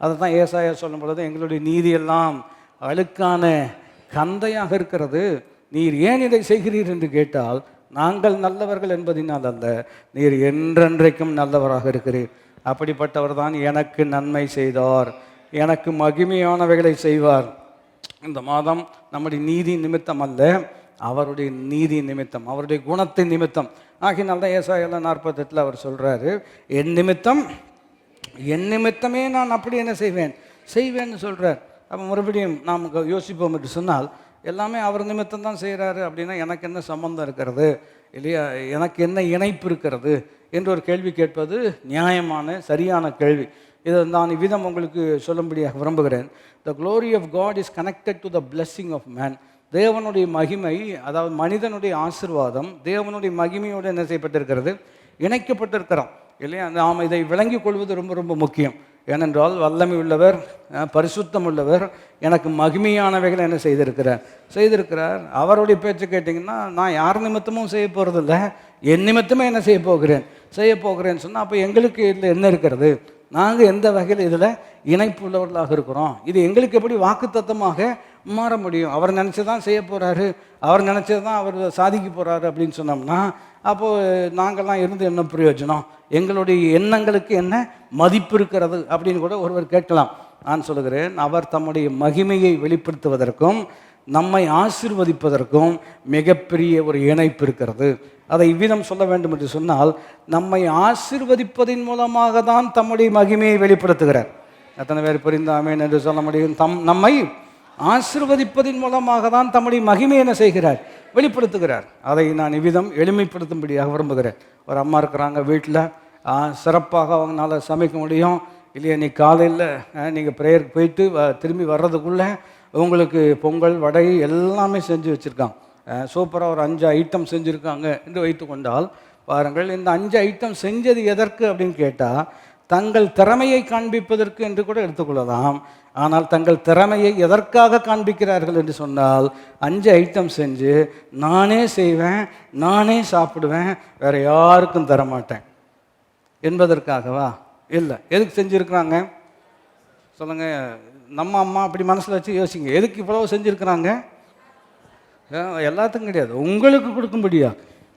அதை தான் ஏசாயா சொல்லும் பொழுது, எங்களுடைய நீதியெல்லாம் அழுக்கான கந்தையாக இருக்கிறது, நீர் ஏன் இதை செய்கிறீர் என்று கேட்டால், நாங்கள் நல்லவர்கள் என்பதினால் அல்ல, நீர் என்றென்றைக்கும் நல்லவராக இருக்கிறீர். அப்படிப்பட்டவர் தான் எனக்கு நன்மை செய்தார், எனக்கு மகிமையானவைகளை செய்வார். இந்த மாதம் நம்முடைய நீதி நிமித்தம் அல்ல, அவருடைய நீதி நிமித்தம், அவருடைய குணத்தின் நிமித்தம். ஆகினால்தான் ஏசாயா 48 அவர் சொல்கிறாரு, என் நிமித்தமே நான் அப்படி என்ன செய்வேன்னு சொல்கிறார். அப்போ மறுபடியும் நாம் யோசிப்போம் என்று சொன்னால், எல்லாமே அவர் நிமித்தம் தான் செய்கிறாரு அப்படின்னா எனக்கு என்ன சம்பந்தம் இருக்கிறது இல்லையா, எனக்கு என்ன இணைப்பு இருக்கிறது என்று ஒரு கேள்வி கேட்பது நியாயமான சரியான கேள்வி. இதை நான் இவ்விதம் உங்களுக்கு சொல்லும்படியாக விரும்புகிறேன். The glory of God is connected to the blessing of man. தேவனுடைய மகிமை, அதாவது மனிதனுடைய ஆசீர்வாதம் தேவனுடைய மகிமையோடு என்ன செய்யப்பட்டிருக்கிறது, இணைக்கப்பட்டிருக்கிறோம் இல்லையா. நாம் இதை விளங்கிக் கொள்வது ரொம்ப ரொம்ப முக்கியம். ஏனென்றால் வல்லமை உள்ளவர், பரிசுத்தம் உள்ளவர், எனக்கு மகிமையானவைகளை என்ன செய்திருக்கிறார். அவருடைய பேச்சு கேட்டிங்கன்னா, நான் யார் நிமித்தமும் செய்ய போகிறதில்ல, என் நிமித்தமே என்ன செய்ய போகிறேன்னு சொன்னால், அப்போ எங்களுக்கு இதில் என்ன இருக்கிறது? நாங்கள் எந்த வகையில் இதில் இணைப்பு உள்ளவர்களாக இருக்கிறோம்? இது எங்களுக்கு எப்படி வாக்குத்தத்தமாக மாற முடியும்? அவர் நினச்சதான் செய்ய போகிறாரு, அவர் நினச்சது தான் அவர் சாதிக்க போகிறாரு அப்படின்னு சொன்னோம்னா, அப்போது நாங்கள்லாம் இருந்து என்ன பிரயோஜனம்? எங்களுடைய எண்ணங்களுக்கு என்ன மதிப்பு இருக்கிறது அப்படின்னு கூட ஒருவர் கேட்கலாம். நான் சொல்லுகிறேன், அவர் தம்முடைய மகிமையை வெளிப்படுத்துவதற்கும் நம்மை ஆசீர்வதிப்பதற்கும் மிகப்பெரிய ஒரு இணைப்பு இருக்கிறது. அதை இவ்விதம் சொல்ல வேண்டும் என்று சொன்னால், நம்மை ஆசீர்வதிப்பதின் மூலமாக தான் தம்முடைய மகிமையை வெளிப்படுத்துகிறார். எத்தனை பேர் புரிந்து ஆமென் என்று சொல்ல முடியும்? நம்மை ஆசீர்வதிப்பதின் மூலமாக தான் தம்முடைய மகிமையை என்ன செய்கிறார்? வெளிப்படுத்துகிறார். அதை நான் இவ்விதம் எளிமைப்படுத்தும்படியாக விரும்புகிறேன். ஒரு அம்மா இருக்கிறாங்க வீட்டில், சிறப்பாக அவங்களால சமைக்க முடியும் இல்லையா? நீ காலையில் நீங்கள் ப்ரேயருக்கு போயிட்டு திரும்பி வர்றதுக்குள்ளே உங்களுக்கு பொங்கல் வடை எல்லாமே செஞ்சு வச்சுருக்காங்க. சூப்பராக ஒரு 5 ஐட்டம் செஞ்சுருக்காங்க என்று வைத்து கொண்டால் பாருங்கள், இந்த 5 ஐட்டம் செஞ்சது எதற்கு அப்படின்னு கேட்டால், தங்கள் திறமையை காண்பிப்பதற்கு என்று கூட எடுத்துக்கொள்ளலாம். ஆனால் தங்கள் திறமையை எதற்காக காண்பிக்கிறார்கள் என்று சொன்னால், 5 ஐட்டம் செஞ்சு நானே செய்வேன், நானே சாப்பிடுவேன், வேறு யாருக்கும் தரமாட்டேன் என்பதற்காகவா? இல்லை. எதுக்கு செஞ்சுருக்குறாங்க சொல்லுங்கள்? நம்ம அம்மா அப்படி மனசில் வச்சு யோசிங்க. எதுக்கு இவ்வளவு செஞ்சுருக்குறாங்க? எல்லாத்துக்கும் கிடையாது, உங்களுக்கு கொடுக்கும்படியா.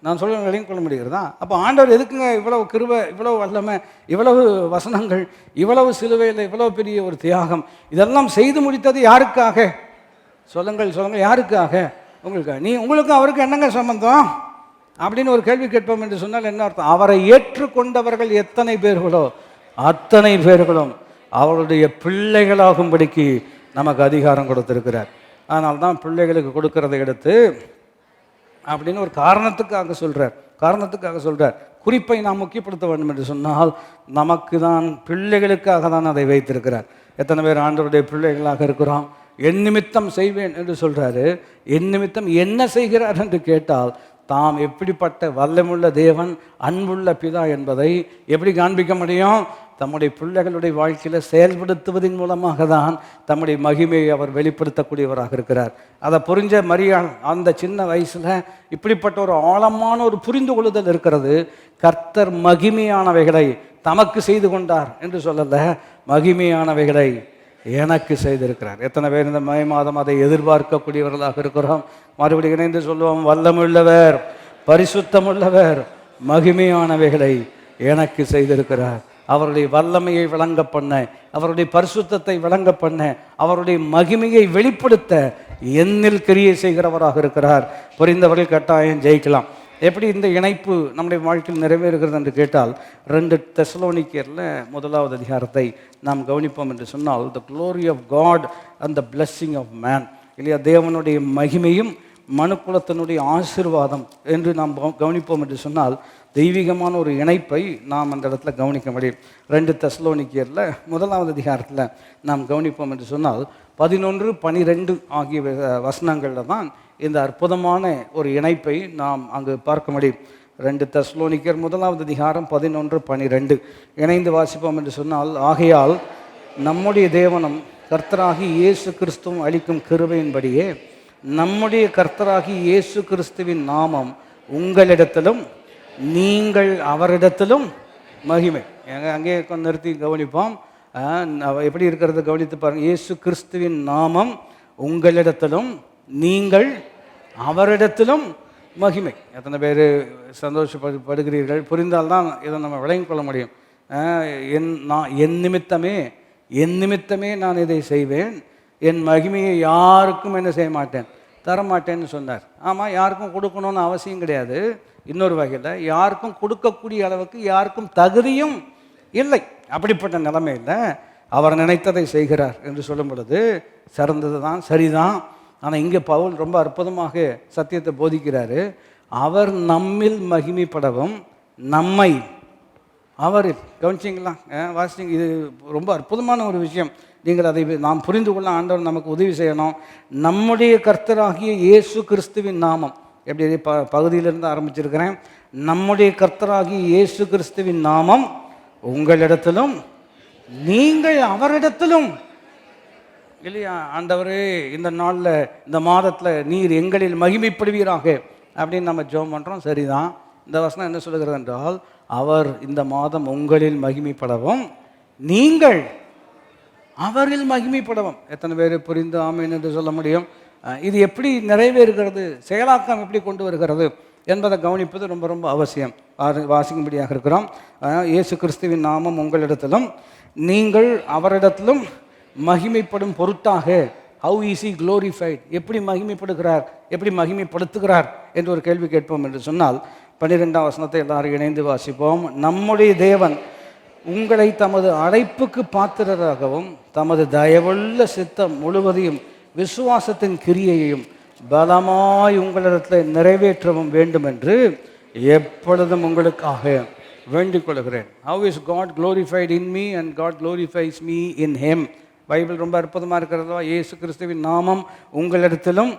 நான் சொல்ல விலையும் கொள்ள முடிகிறதா? அப்போ ஆண்டவர் எதுக்குங்க இவ்வளவு கிருபை, இவ்வளவு வல்லமை, இவ்வளவு வசனங்கள், இவ்வளவு சிலுவையில் இவ்வளவு பெரிய ஒரு தியாகம், இதெல்லாம் செய்து முடித்தது யாருக்காக? சொல்லுங்கள், யாருக்காக? உங்களுக்காக. உங்களுக்கும் அவருக்கு என்னங்க சம்பந்தம் அப்படின்னு ஒரு கேள்வி கேட்போம் என்று சொன்னால் என்ன அர்த்தம்? அவரை ஏற்றுக்கொண்டவர்கள் எத்தனை பேர்களோ அத்தனை பேர்களும் அவருடைய பிள்ளைகளாகும்படிக்கு நமக்கு அதிகாரம் கொடுத்திருக்கிறார். அதனால தான் பிள்ளைகளுக்கு கொடுக்கறதை எடுத்து அப்படின்னு ஒரு காரணத்துக்காக சொல்கிறார். குறிப்பை நாம் முக்கியப்படுத்த வேண்டும் என்று சொன்னால், நமக்கு தான், பிள்ளைகளுக்காக தான் அதை வைத்திருக்கிறார். எத்தனை பேர் ஆண்டவருடைய பிள்ளைகளாக இருக்கிறோம்? என் நிமித்தம் செய்வேன் என்று சொல்கிறாரு. என் நிமித்தம் என்ன செய்கிறார் என்று கேட்டால், தாம் எப்படிப்பட்ட வல்லமுள்ள தேவன், அன்புள்ள பிதா என்பதை எப்படி காண்பிக்க முடியும்? தம்முடைய பிள்ளைகளுடைய வாழ்க்கையில் செயல்படுத்துவதன் மூலமாக தான் தம்முடைய மகிமையை அவர் வெளிப்படுத்தக்கூடியவராக இருக்கிறார். அதை புரிஞ்ச மரியாள் அந்த சின்ன வயசில் இப்படிப்பட்ட ஒரு ஆழமான ஒரு புரிந்து கொள்ளுதல் இருக்கிறது. கர்த்தர் மகிமையானவைகளை தமக்கு செய்து கொண்டார் என்று சொல்லலை, மகிமையானவைகளை எனக்கு செய்திருக்கிறார். எத்தனை பேர் இந்த மே மாதம் அதை எதிர்பார்க்கக்கூடியவர்களாக இருக்கிறோம்? மறுபடியும் இணைந்து சொல்லுவோம், வல்லமுள்ளவர், பரிசுத்தமுள்ளவர், மகிமையானவைகளை எனக்கு செய்திருக்கிறார். அவருடைய வல்லமையை விளங்க பண்ண, அவருடைய பரிசுத்தத்தை விளங்க பண்ண, அவருடைய மகிமையை வெளிப்படுத்த என்னில் கிரியை செய்கிறவராக இருக்கிறார். புரிந்தவர்கள் கட்டாயம் ஜெயிக்கலாம். எப்படி இந்த இணைப்பு நம்முடைய வாழ்க்கையில் நிறைவேறுகிறது என்று கேட்டால், 2 தெசலோனிக்கேயரில் 1வது அதிகாரத்தை நாம் கவனிப்போம் என்று சொன்னால், the glory of God and the blessing of man, இல்லையா? தேவனுடைய மகிமையும் மனுக்குலத்தினுடைய ஆசீர்வாதம் என்று நாம் கவனிப்போம் என்று சொன்னால், தெய்வீகமான ஒரு இணைப்பை நாம் அந்த இடத்துல கவனிக்க முடியும். 2 தெசலோனிக்கேயரில் 1வது அதிகாரத்தில் நாம் கவனிப்போம் என்று சொன்னால், 11, 12 ஆகிய வசனங்களில் தான் இந்த அற்புதமான ஒரு இணைப்பை நாம் அங்கு பார்க்க முடியும். 2 தெசலோனிக்கேயர் 1வது அதிகாரம் 11, 12 இணைந்து வாசிப்போம் என்று சொன்னால், ஆகையால் நம்முடைய தேவனும் கர்த்தராகி இயேசு கிறிஸ்துவும் அளிக்கும் கிருபையின்படியே நம்முடைய கர்த்தராகி இயேசு கிறிஸ்துவின் நாமம் உங்களிடத்திலும் நீங்கள் அவரிடத்திலும் மகிமை. அங்கே கொஞ்சம் நிறுத்தி கவனிப்போம். எப்படி இருக்கிறது கவனித்து பாருங்கள். இயேசு கிறிஸ்துவின் நாமம் உங்களிடத்திலும் நீங்கள் அவரிடத்திலும் மகிமை. எத்தனை பேர் சந்தோஷப்படுகிறீர்கள்? புரிந்தால்தான் இதை நம்ம விளங்கிக் கொள்ள முடியும். என் நிமித்தமே நான் இதை செய்வேன், என் மகிமையை யாருக்கும் என்ன செய்ய மாட்டேன், தரமாட்டேன்னு சொன்னார். ஆமாம், யாருக்கும் கொடுக்கணும்னு அவசியம் கிடையாது. இன்னொரு வகையில் யாருக்கும் கொடுக்கக்கூடிய அளவுக்கு யாருக்கும் தகுதியும் இல்லை. அப்படிப்பட்ட நிலைமையில் அவர் நினைத்ததை செய்கிறார் என்று சொல்லும் பொழுது சிறந்தது தான், சரிதான். ஆனால் இங்கே பவுல் ரொம்ப அற்புதமாக சத்தியத்தை போதிக்கிறாரு. அவர் நம்மில் மகிமைப்படவும் நம்மை அவரில், கவனிச்சிங்களா? வாசிங்க, இது ரொம்ப அற்புதமான ஒரு விஷயம். நீங்கள் அதை நாம் புரிந்து கொள்ள ஆண்டவர் நமக்கு உதவி செய்யணும். நம்முடைய கர்த்தராகிய இயேசு கிறிஸ்துவின் நாமம், எப்படி பகுதியிலிருந்து ஆரம்பிச்சிருக்கிறேன். நம்முடைய கர்த்தராகிய இயேசு கிறிஸ்துவின் நாமம் உங்களிடத்திலும் நீங்கள் அவரிடத்திலும் இல்லையா, ஆண்டவரே இந்த நாளில் இந்த மாதத்தில் நீர் எங்களில் மகிமைப்படுவீராக அப்படின்னு நம்ம ஜெபம் பண்ணுறோம். சரிதான். இந்த வசனம் என்ன சொல்லுகிறது என்றால், அவர் இந்த மாதம் உங்களில் மகிமைப்படவும் நீங்கள் அவரில் மகிமைப்படவும். எத்தனை பேர் புரிந்து ஆமேன் என்று சொல்ல முடியும்? இது எப்படி நிறைவேறுகிறது, செயலாக்கம் எப்படி கொண்டு வருகிறது என்பதை கவனிப்பது ரொம்ப ரொம்ப அவசியம். வாசிக்கும்படியாக இருக்கிறோம். இயேசு கிறிஸ்துவின் நாமம் உங்களிடத்திலும் நீங்கள் அவரிடத்திலும் மகிமைப்படும் பொருட்டாக. How is he glorified? எப்படி மகிமைப்படுகிறார், எப்படி மகிமைப்படுத்துகிறார் என்று ஒரு கேள்வி கேட்போம் என்று சொன்னால் 12ஆம் வசனத்தை எல்லாரும் இணைந்து வாசிப்போம். நம்முடைய தேவன் உங்களை தமது அழைப்புக்கு பாத்திரராகவும் தமது தயவுள்ள சித்தம் முழுவதையும் விசுவாசத்தின் கிரியையையும் பலமாய் உங்களிடத்தில் நிறைவேற்றவும் வேண்டும் என்று எப்பொழுதும் உங்களுக்காக வேண்டிக் கொள்கிறேன். How is God glorified in me and God glorifies me in him. Bible ரொம்ப அற்புதமாக இருக்கிறதா? இயேசு கிறிஸ்துவின் நாமம் உங்களிடத்திலும்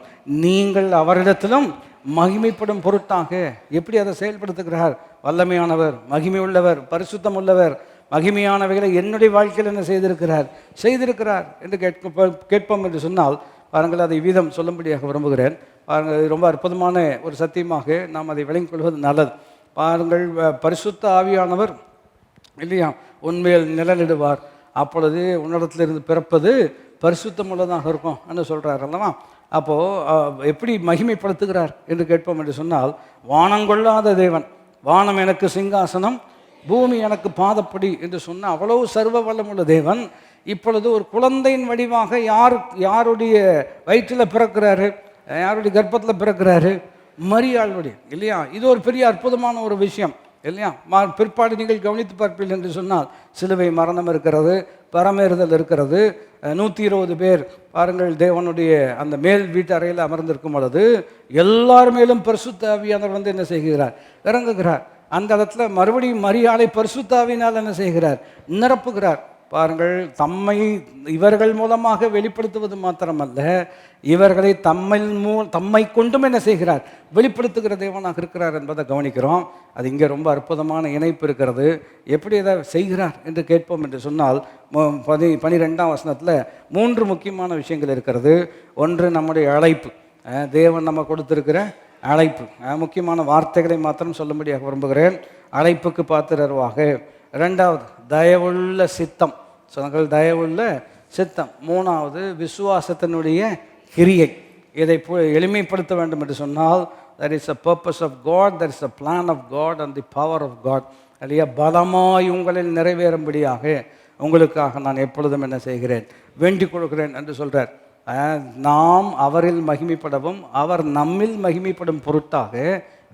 நீங்கள் அவரிடத்திலும் மகிமைப்படும் பொருட்டாக. எப்படி அதை செயல்படுத்துகிறார்? வல்லமையானவர், மகிமை உள்ளவர், பரிசுத்தம் உள்ளவர். மகிமையானவைகளை என்னுடைய வாழ்க்கையில் என்ன செய்திருக்கிறார் என்று கேட்போம் என்று சொன்னால் பாருங்கள், அதை வீதம் சொல்லும்படியாக விரும்புகிறேன். பாருங்கள், ரொம்ப அற்புதமான ஒரு சத்தியமாக நாம் அதை விளங்கிக் கொள்வது நல்லது. பாருங்கள், பரிசுத்த ஆவியானவர் இல்லையா உண்மையில் நிழலிடுவார். அப்பொழுது உன்னிடத்திலிருந்து பிறப்பது பரிசுத்தம் உள்ளதாக இருக்கும் என்று சொல்கிறார் அல்லவா? அப்போது எப்படி மகிமைப்படுத்துகிறார் என்று கேட்போம் என்று சொன்னால், வானங்கொள்ளாத தேவன், வானம் எனக்கு சிங்காசனம், பூமி எனக்கு பாதப்படி என்று சொன்ன அவ்வளவு சர்வ வல்லமுள்ள தேவன் இப்பொழுது ஒரு குழந்தையின் வடிவாக யாருடைய வயிற்றில் பிறக்கிறாரு, யாருடைய கர்ப்பத்தில் பிறக்கிறாரு? மரியாளுடைய இல்லையா? இது ஒரு பெரிய அற்புதமான ஒரு விஷயம் இல்லையா? பிற்பாடு நீங்கள் கவனித்து பார்ப்பீர்கள் என்று சொன்னால் சிலுவை மரணம் இருக்கிறது, பரமேறுதல் இருக்கிறது. 120 பேர் பாருங்கள் தேவனுடைய அந்த மேல் வீட்டு அறையில் அமர்ந்திருக்கும் பொழுது எல்லார் மேலும் பரிசுத்த ஆவியானவர் வந்து என்ன செய்கிறார்? இறங்குகிறார். அந்த இடத்துல மறுபடியும் மரியாதை பரிசுத்த ஆவியினால் என்ன செய்கிறார்? நிரப்புகிறார். பாருங்கள், இவர்கள் மூலமாக வெளிப்படுத்துவது மாத்திரமல்ல, இவர்களை தம்மை கொண்டும் என்ன செய்கிறார்? வெளிப்படுத்துகிற தேவனாக இருக்கிறார் என்பதை கவனிக்கிறோம். அது இங்கே ரொம்ப அற்புதமான இணைப்பு இருக்கிறது. எப்படி அதை செய்கிறார் என்று கேட்போம் என்று சொன்னால் 12ஆம் வசனத்தில் 3 முக்கியமான விஷயங்கள் இருக்கிறது. ஒன்று, நம்முடைய அழைப்பு. தேவன் நம்ம கொடுத்திருக்கிற அழைப்பு. முக்கியமான வார்த்தைகளை மாத்திரம் சொல்லும்படியாக விரும்புகிறேன். அழைப்புக்கு பாத்திரவாக. 2வது, தயவுள்ள சித்தம். சொன்னார்கள், தயவுள்ள சித்தம். 3வது, விசுவாசத்தினுடைய கிரியை. இதை எளிமைப்படுத்த வேண்டும் என்று சொன்னால், there is a purpose of God, there is a plan of God and the power of God. அல்லையா? பலமாய் உங்களில் நிறைவேறும்படியாக உங்களுக்காக நான் எப்பொழுதும் என்ன செய்கிறேன்? வேண்டிக் கொள்கிறேன் என்று சொல்கிறார். நாம் அவரில் மகிமைப்படவும் அவர் நம்மில் மகிமைப்படும் பொருட்டாக.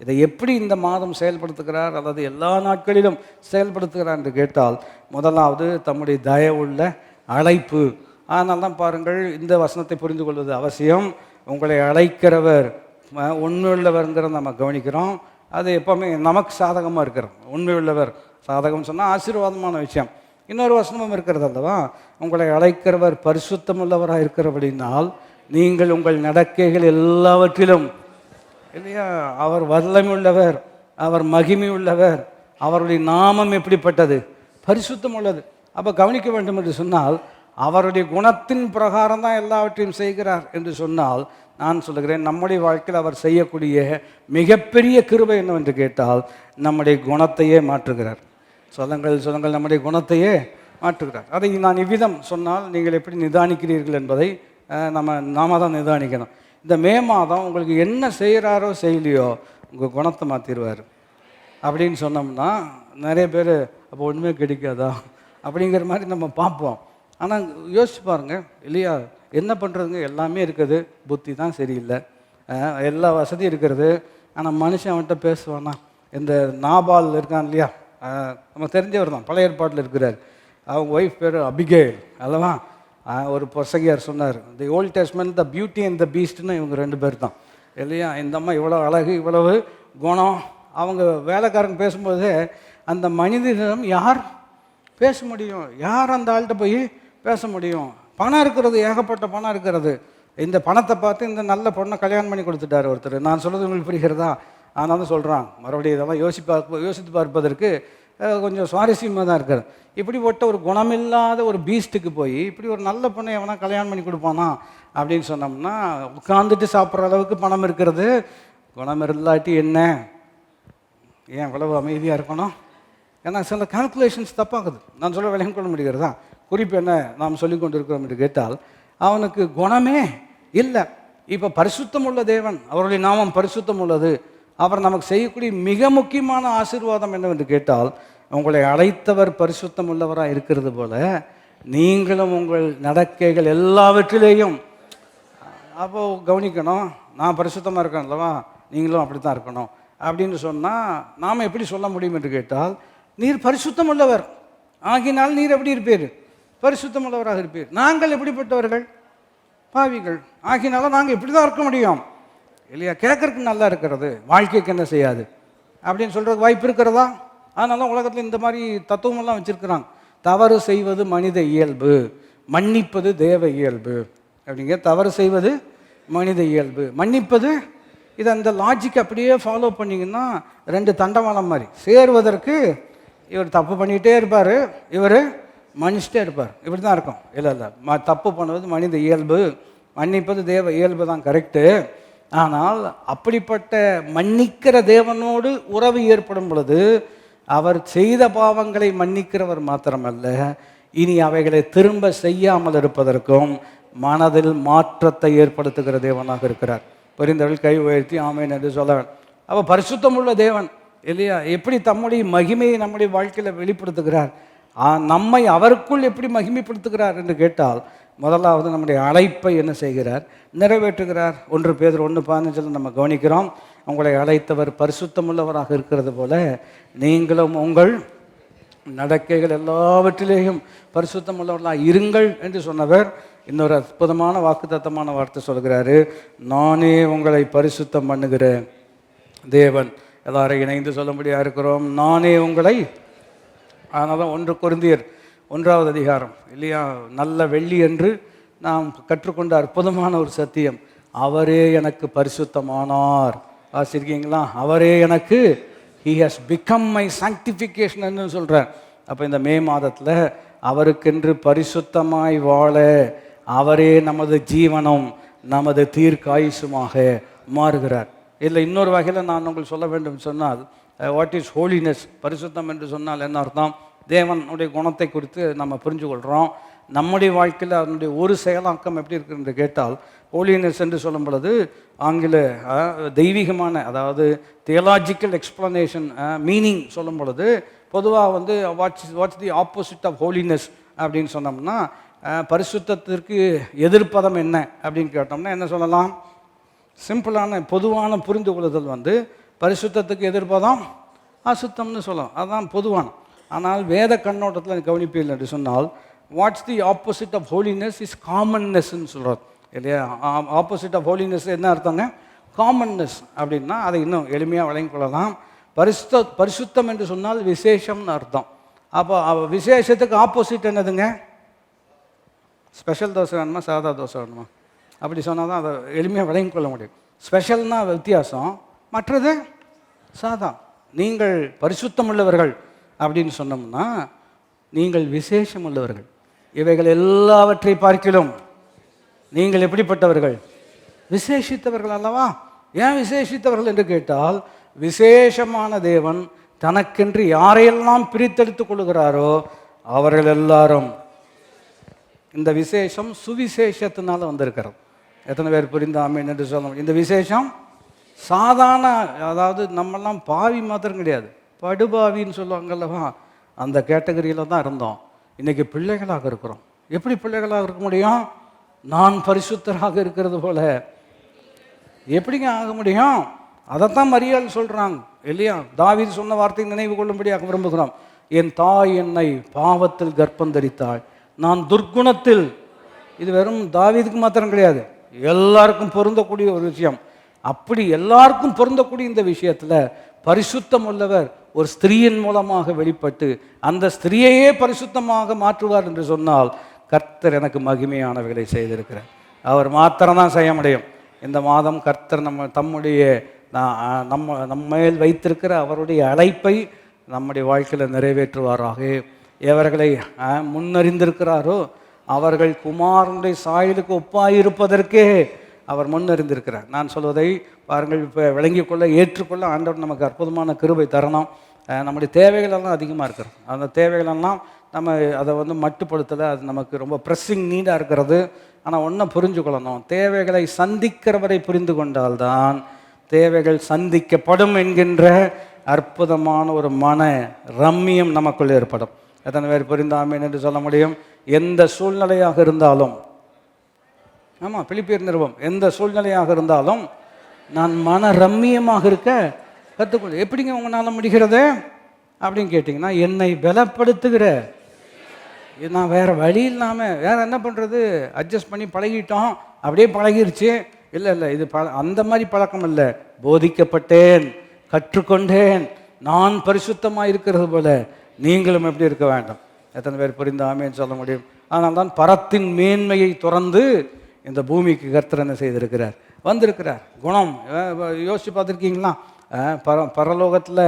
இதை எப்படி இந்த மாதம் செயல்படுத்துகிறார் அல்லது எல்லா நாட்களிலும் செயல்படுத்துகிறார் என்று கேட்டால், முதலாவது தம்முடைய தயவுள்ள அழைப்பு. அதனால தான் பாருங்கள், இந்த வசனத்தை புரிந்து கொள்வது அவசியம். உங்களை அழைக்கிறவர் உண்மையுள்ளவர்ங்கிற நம்ம கவனிக்கிறோம். அது எப்போவுமே நமக்கு சாதகமாக இருக்கிறோம். உண்மையுள்ளவர் சாதகம் சொன்னால் ஆசீர்வாதமான விஷயம். இன்னொரு வசனமும் இருக்கிறது அல்லவா? உங்களை அழைக்கிறவர் பரிசுத்தம் உள்ளவராக இருக்கிறபடினால் நீங்கள் உங்கள் நடக்கைகள் எல்லாவற்றிலும் இல்லையா, அவர் வல்லமை உள்ளவர், அவர் மகிமை உள்ளவர், அவருடைய நாமம் எப்படிப்பட்டது? பரிசுத்தம் உள்ளது. அப்போ கவனிக்க வேண்டும் என்று சொன்னால், அவருடைய குணத்தின் பிரகாரம் தான் எல்லாவற்றையும் செய்கிறார் என்று சொன்னால், நான் சொல்லுகிறேன், நம்முடைய வாழ்க்கையில் அவர் செய்யக்கூடிய மிகப்பெரிய கிருபை என்னவென்று கேட்டால், நம்முடைய குணத்தையே மாற்றுகிறார். சொல்லுங்கள், நம்முடைய குணத்தையே மாற்றுகிறார். அதை நான் இவ்விதம் சொன்னால் நீங்கள் எப்படி நிதானிக்கிறீர்கள் என்பதை நாம தான் நிதானிக்கணும். இந்த மே மாதம் உங்களுக்கு என்ன செய்கிறாரோ செய்யலையோ உங்கள் குணத்தை மாற்றிடுவார் அப்படின்னு சொன்னோம்னா, நிறைய பேர் அப்போ ஒன்றுமே கிடைக்காதா அப்படிங்கிற மாதிரி நம்ம பார்ப்போம். ஆனால் யோசிச்சு பாருங்கள் இல்லையா, என்ன பண்ணுறதுங்க? எல்லாமே இருக்குது, புத்தி தான் சரியில்லை, எல்லா வசதியும் இருக்கிறது. ஆனால் மனுஷன் அவன்கிட்ட பேசுவானா? இந்த நாபால் இருக்கான் இல்லையா, நம்ம தெரிஞ்சவர் தான், பழைய ஏற்பாட்டில் இருக்கிறார். அவங்க ஒய்ஃப் பேர் அபிகேல் அல்லவா? ஒரு பிரசங்கியார் சொன்னார், the Old Testament the beauty and the பீஸ்ட்னு இவங்க 2 பேர் தான் இல்லையா. இந்த அம்மா இவ்வளோ அழகு, இவ்வளவு குணம். அவங்க வேலைக்காரங்க பேசும்போது அந்த மனிதனிடம் யார் பேச முடியும்? யார் அந்த ஆள்கிட்ட போய் பேச முடியும்? பணம் இருக்கிறது, ஏகப்பட்ட பணம் இருக்கிறது. இந்த பணத்தை பார்த்து இந்த நல்ல பொண்ணை கல்யாணம் பண்ணி கொடுத்துட்டார் ஒருத்தர். நான் சொல்கிறது உங்களுக்கு புரிகிறதா? அதனால தான் சொல்கிறான், மறுபடியும் இதெல்லாம் யோசித்து பார்ப்பதற்கு கொஞ்சம் சுவாரஸ்யமாக தான் இருக்கார். இப்படிப்பட்ட ஒரு குணமில்லாத ஒரு பீஸ்ட்டுக்கு போய் இப்படி ஒரு நல்ல பொண்ணை எவனா கல்யாணம் பண்ணி கொடுப்பானா அப்படின்னு சொன்னோம்னா, உட்காந்துட்டு சாப்பிட்ற அளவுக்கு பணம் இருக்கிறது, குணம் இல்லாட்டி என்ன, ஏன் இவ்வளவு அமைதியாக இருக்கணும்? ஏன்னா சில கால்குலேஷன்ஸ் தப்பாகுது. நான் சொல்ல விளங்கிக் கொள்ள முடிகிறதா? குறிப்பு என்ன நாம் சொல்லி கொண்டு இருக்கிறோம் என்று கேட்டால், அவனுக்கு குணமே இல்லை. இப்போ பரிசுத்தம் உள்ள தேவன், அவருடைய நாமம் பரிசுத்தம் உள்ளது. அவர் நமக்கு செய்யக்கூடிய மிக முக்கியமான ஆசீர்வாதம் என்னவென்று கேட்டால், உங்களை அழைத்தவர் பரிசுத்தம் உள்ளவராக இருக்கிறது போல நீங்களும் உங்கள் நடக்கைகள் எல்லாவற்றிலேயும். அப்போது கவனிக்கணும், நான் பரிசுத்தமாக இருக்கேன் அல்லவா, நீங்களும் அப்படி தான் இருக்கணும் அப்படின்னு சொன்னால் நாம் எப்படி சொல்ல முடியும் என்று கேட்டால், நீர் பரிசுத்தம் உள்ளவர் ஆகினால் நீர் எப்படி இருப்பீர்? பரிசுத்தம் உள்ளவராக இருப்பீர். நாங்கள் எப்படிப்பட்டவர்கள்? பாவிகள் ஆகினால நாங்கள் இப்படி தான் இருக்க முடியும் இல்லையா? கேட்கறதுக்கு நல்லா இருக்கிறது, வாழ்க்கைக்கு என்ன செய்யாது அப்படின்னு சொல்கிறதுக்கு வாய்ப்பு இருக்கிறதா? அதனால உலகத்தில் இந்த மாதிரி தத்துவமெல்லாம் வச்சுருக்கிறாங்க. தவறு செய்வது மனித இயல்பு, மன்னிப்பது தேவ இயல்பு அப்படிங்க. தவறு செய்வது மனித இயல்பு, மன்னிப்பது. இதை அந்த லாஜிக் அப்படியே ஃபாலோ பண்ணிங்கன்னா ரெண்டு தண்டவாளம் மாதிரி. சேருவதற்கு இவர் தப்பு பண்ணிகிட்டே இருப்பார், இவர் மன்னிச்சிட்டே இருப்பார். இப்படி தான் இருக்கும். இல்லை இல்லை, தப்பு பண்ணுவது மனித இயல்பு, மன்னிப்பது தேவ இயல்பு தான், கரெக்டு. ஆனால் அப்படிப்பட்ட மன்னிக்கிற தேவனோடு உறவு ஏற்படும் பொழுது அவர் செய்த பாவங்களை மன்னிக்கிறவர் மாத்திரமல்ல, இனி அவைகளை திரும்ப செய்யாமல் இருப்பதற்கும் மனதில் மாற்றத்தை ஏற்படுத்துகிற தேவனாக இருக்கிறார். புரிந்தவர்கள் கை உயர்த்தி ஆமேன் என்று சொல்ல. அப்போ பரிசுத்தம் உள்ள தேவன் இல்லையா, எப்படி தம்முடைய மகிமையை நம்முடைய வாழ்க்கையில் வெளிப்படுத்துகிறார், நம்மை அவருக்குள் எப்படி மகிமைப்படுத்துகிறார் என்று கேட்டால், முதலாவது நம்முடைய அழைப்பை என்ன செய்கிறார்? நிறைவேற்றுகிறார். 1 பேதுரு 1:15 நம்ம கவனிக்கிறோம், உங்களை அழைத்தவர் பரிசுத்தமுள்ளவராக இருக்கிறது போல நீங்களும் உங்கள் நடக்கைகள் எல்லாவற்றிலேயும் பரிசுத்தமுள்ளவர்களாக இருங்கள் என்று சொன்னவர் இன்னொரு அற்புதமான வாக்குத்தத்தமான வார்த்தை சொல்கிறாரு, நானே உங்களை பரிசுத்தம் பண்ணுகிற தேவன். எல்லாரும் இணைந்து சொல்ல முடியா இருக்கிறோம், நானே உங்களை. அதனால தான் 1 கொரிந்தியர் 1வது அதிகாரம் இல்லையா, நல்ல வெள்ளி என்று நாம் கற்றுக்கொண்ட அற்புதமான ஒரு சத்தியம், அவரே எனக்கு பரிசுத்தமானார். ஆசிரியங்களா, அவரே எனக்கு, he has become my sanctification என்று சொல்கிறார். அப்போ இந்த மே மாதத்தில் அவருக்கென்று பரிசுத்தமாய் வாழ அவரே நமது ஜீவனம் நமது தீர்க்காயுசுமாக மாறுகிறார். இல்லை இன்னொரு வகையில் நான் உங்களுக்கு சொல்ல வேண்டும் சொன்னால், வாட் இஸ் ஹோலினஸ்? பரிசுத்தம் என்று சொன்னால் என்ன அர்த்தம்? தேவனுடைய குணத்தை குறித்து நம்ம புரிஞ்சு கொள்கிறோம். நம்முடைய வாழ்க்கையில் அதனுடைய ஒரு செயலாக்கம் எப்படி இருக்குது என்று கேட்டால், ஹோலினஸ் என்று சொல்லும் பொழுது ஆங்கில தெய்வீகமான, அதாவது தியலாஜிக்கல் எக்ஸ்பிளனேஷன் மீனிங் சொல்லும் பொழுது பொதுவாக what's the opposite of holiness அப்படின்னு சொன்னோம்னா, பரிசுத்தத்திற்கு எதிர்ப்பதம் என்ன அப்படின்னு கேட்டோம்னா என்ன சொல்லலாம்? சிம்பிளான பொதுவான புரிந்து கொள்ளுதல் பரிசுத்தத்துக்கு எதிர்ப்பதம் அசுத்தம்னு சொல்லலாம், அதுதான் பொதுவான. ஆனால் வேத கண்ணோட்டத்தில் கவனிப்பீர்கள் என்று சொன்னால், what's the opposite of holiness is காமன்னஸ்ன்னு சொல்கிறது இல்லையா. ஆப்போசிட் ஆஃப் ஹோலினஸ் என்ன அர்த்தங்க? காமன்னஸ். அப்படின்னா அதை இன்னும் எளிமையாக வழங்கிக் கொள்ளலாம். பரிசுத்தம் என்று சொன்னால் விசேஷம்னு அர்த்தம். அப்போ விசேஷத்துக்கு ஆப்போசிட் என்னதுங்க? ஸ்பெஷல் தோசை வேணுமா, சாதா தோசை வேணுமா? அப்படி சொன்னால் தான் அதை எளிமையாக வழங்கிக் கொள்ள முடியும். ஸ்பெஷல்னா வித்தியாசம், மற்றது சாதா. நீங்கள் பரிசுத்தம் உள்ளவர்கள் அப்படின்னு சொன்னோம்னா நீங்கள் விசேஷம் உள்ளவர்கள். இவைகள் எல்லாவற்றை பார்க்கிலும் நீங்கள் எப்படிப்பட்டவர்கள்? விசேஷித்தவர்கள் அல்லவா. ஏன் விசேஷித்தவர்கள் என்று கேட்டால், விசேஷமான தேவன் தனக்கென்று யாரையெல்லாம் பிரித்தெடுத்துக் கொள்கிறாரோ அவர்கள் எல்லாரும், இந்த விசேஷம் சுவிசேஷத்தினால வந்திருக்கிறது. எத்தனை பேர் புரிந்த ஆமீன் என்று சொல்லணும்? இந்த விசேஷம் சாதாரண, அதாவது நம்மெல்லாம் பாவி மாத்திரம் கிடையாது, படுபாவின்னு சொல்லுவாங்கல்லவா, அந்த கேட்டகரியில் தான் இருந்தோம். இன்றைக்கி பிள்ளைகளாக இருக்கிறோம். எப்படி பிள்ளைகளாக இருக்க முடியும்? நான் பரிசுத்தராக இருக்கிறது போல எப்படிங்க ஆக முடியும்? அதைத்தான் மரியாள் சொல்கிறாங்க இல்லையா. தாவீது சொன்ன வார்த்தை நினைவு கொள்ளும்படியாக விரும்புகிறோம், என் தாய் என்னை பாவத்தில் கர்ப்பம் தரித்தாள், நான் துர்க்குணத்தில். இது வெறும் தாவீதுக்கு மாத்திரம் கிடையாது, எல்லாருக்கும் பொருந்தக்கூடிய ஒரு விஷயம். அப்படி எல்லாருக்கும் பொருந்தக்கூடிய இந்த விஷயத்தில் பரிசுத்தம் உள்ளவர் ஒரு ஸ்திரீயின் மூலமாக வெளிப்பட்டு அந்த ஸ்திரீயையே பரிசுத்தமாக மாற்றுவார் என்று சொன்னால், கர்த்தர் எனக்கு மகிமையானவைகளை செய்திருக்கிறார். அவர் மாத்திரம்தான் செய்ய முடியும். இந்த மாதம் கர்த்தர் தம்முடைய நம்ம மேல் வைத்திருக்கிற அவருடைய அழைப்பை நம்முடைய வாழ்க்கையில் நிறைவேற்றுவாராக. எவர்களை முன்னறிந்திருக்கிறாரோ அவர்கள் குமாரனுடைய சாயலுக்கு ஒப்பாயிருப்பதற்கே அவர் முன்னறிந்திருக்கிறார். நான் சொல்வதை பாருங்கள், இப்போ விளங்கிக் கொள்ள ஏற்றுக்கொள்ள ஆண்டவர் நமக்கு அற்புதமான கிருபை தரணும். நம்முடைய தேவைகளெல்லாம் அதிகமாக இருக்கிறது. அந்த தேவைகளெல்லாம் நம்ம அதை மட்டுப்படுத்தலை. அது நமக்கு ரொம்ப ப்ரெஸ்ஸிங் நீடாக இருக்கிறது. ஆனால் ஒன்றை புரிஞ்சுக்கொள்ளணும், தேவைகளை சந்திக்கிறவரை புரிந்து கொண்டால்தான் தேவைகள் சந்திக்கப்படும் என்கின்ற அற்புதமான ஒரு மன ரம்மியம் நமக்குள் ஏற்படும். எத்தனை பேர் புரிந்தாமேன் என்று சொல்ல முடியும்? எந்த சூழ்நிலையாக இருந்தாலும், ஆமாம், பிலிப்பியர் நிருபம், எந்த சூழ்நிலையாக இருந்தாலும் நான் மன ரம்மியமாக இருக்க கற்றுக்கொள்ள. எப்படிங்க உங்களால் முடிகிறது அப்படின்னு கேட்டிங்கன்னா, என்னை பலப்படுத்துகிற, நான் வேறு வழி இல்லாமல் வேறு என்ன பண்ணுறது, அட்ஜஸ்ட் பண்ணி பழகிட்டோம், அப்படியே பழகிருச்சு. இல்லை இல்லை, இது அந்த மாதிரி பழக்கம் இல்லை. போதிக்கப்பட்டேன், கற்றுக்கொண்டேன், நான் பரிசுத்தமாக இருக்கிறது போல நீங்களும் எப்படி இருக்க வேண்டும். எத்தனை பேர் புரிந்தாமேன்னு சொல்ல முடியும்? ஆனால் தான் பரத்தின் மேன்மையை துறந்து இந்த பூமிக்கு கர்த்தர் என்ன செய்திருக்கிறார், வந்திருக்கிறார். குணம் யோசித்து பார்த்துருக்கீங்களா? பரலோகத்தில்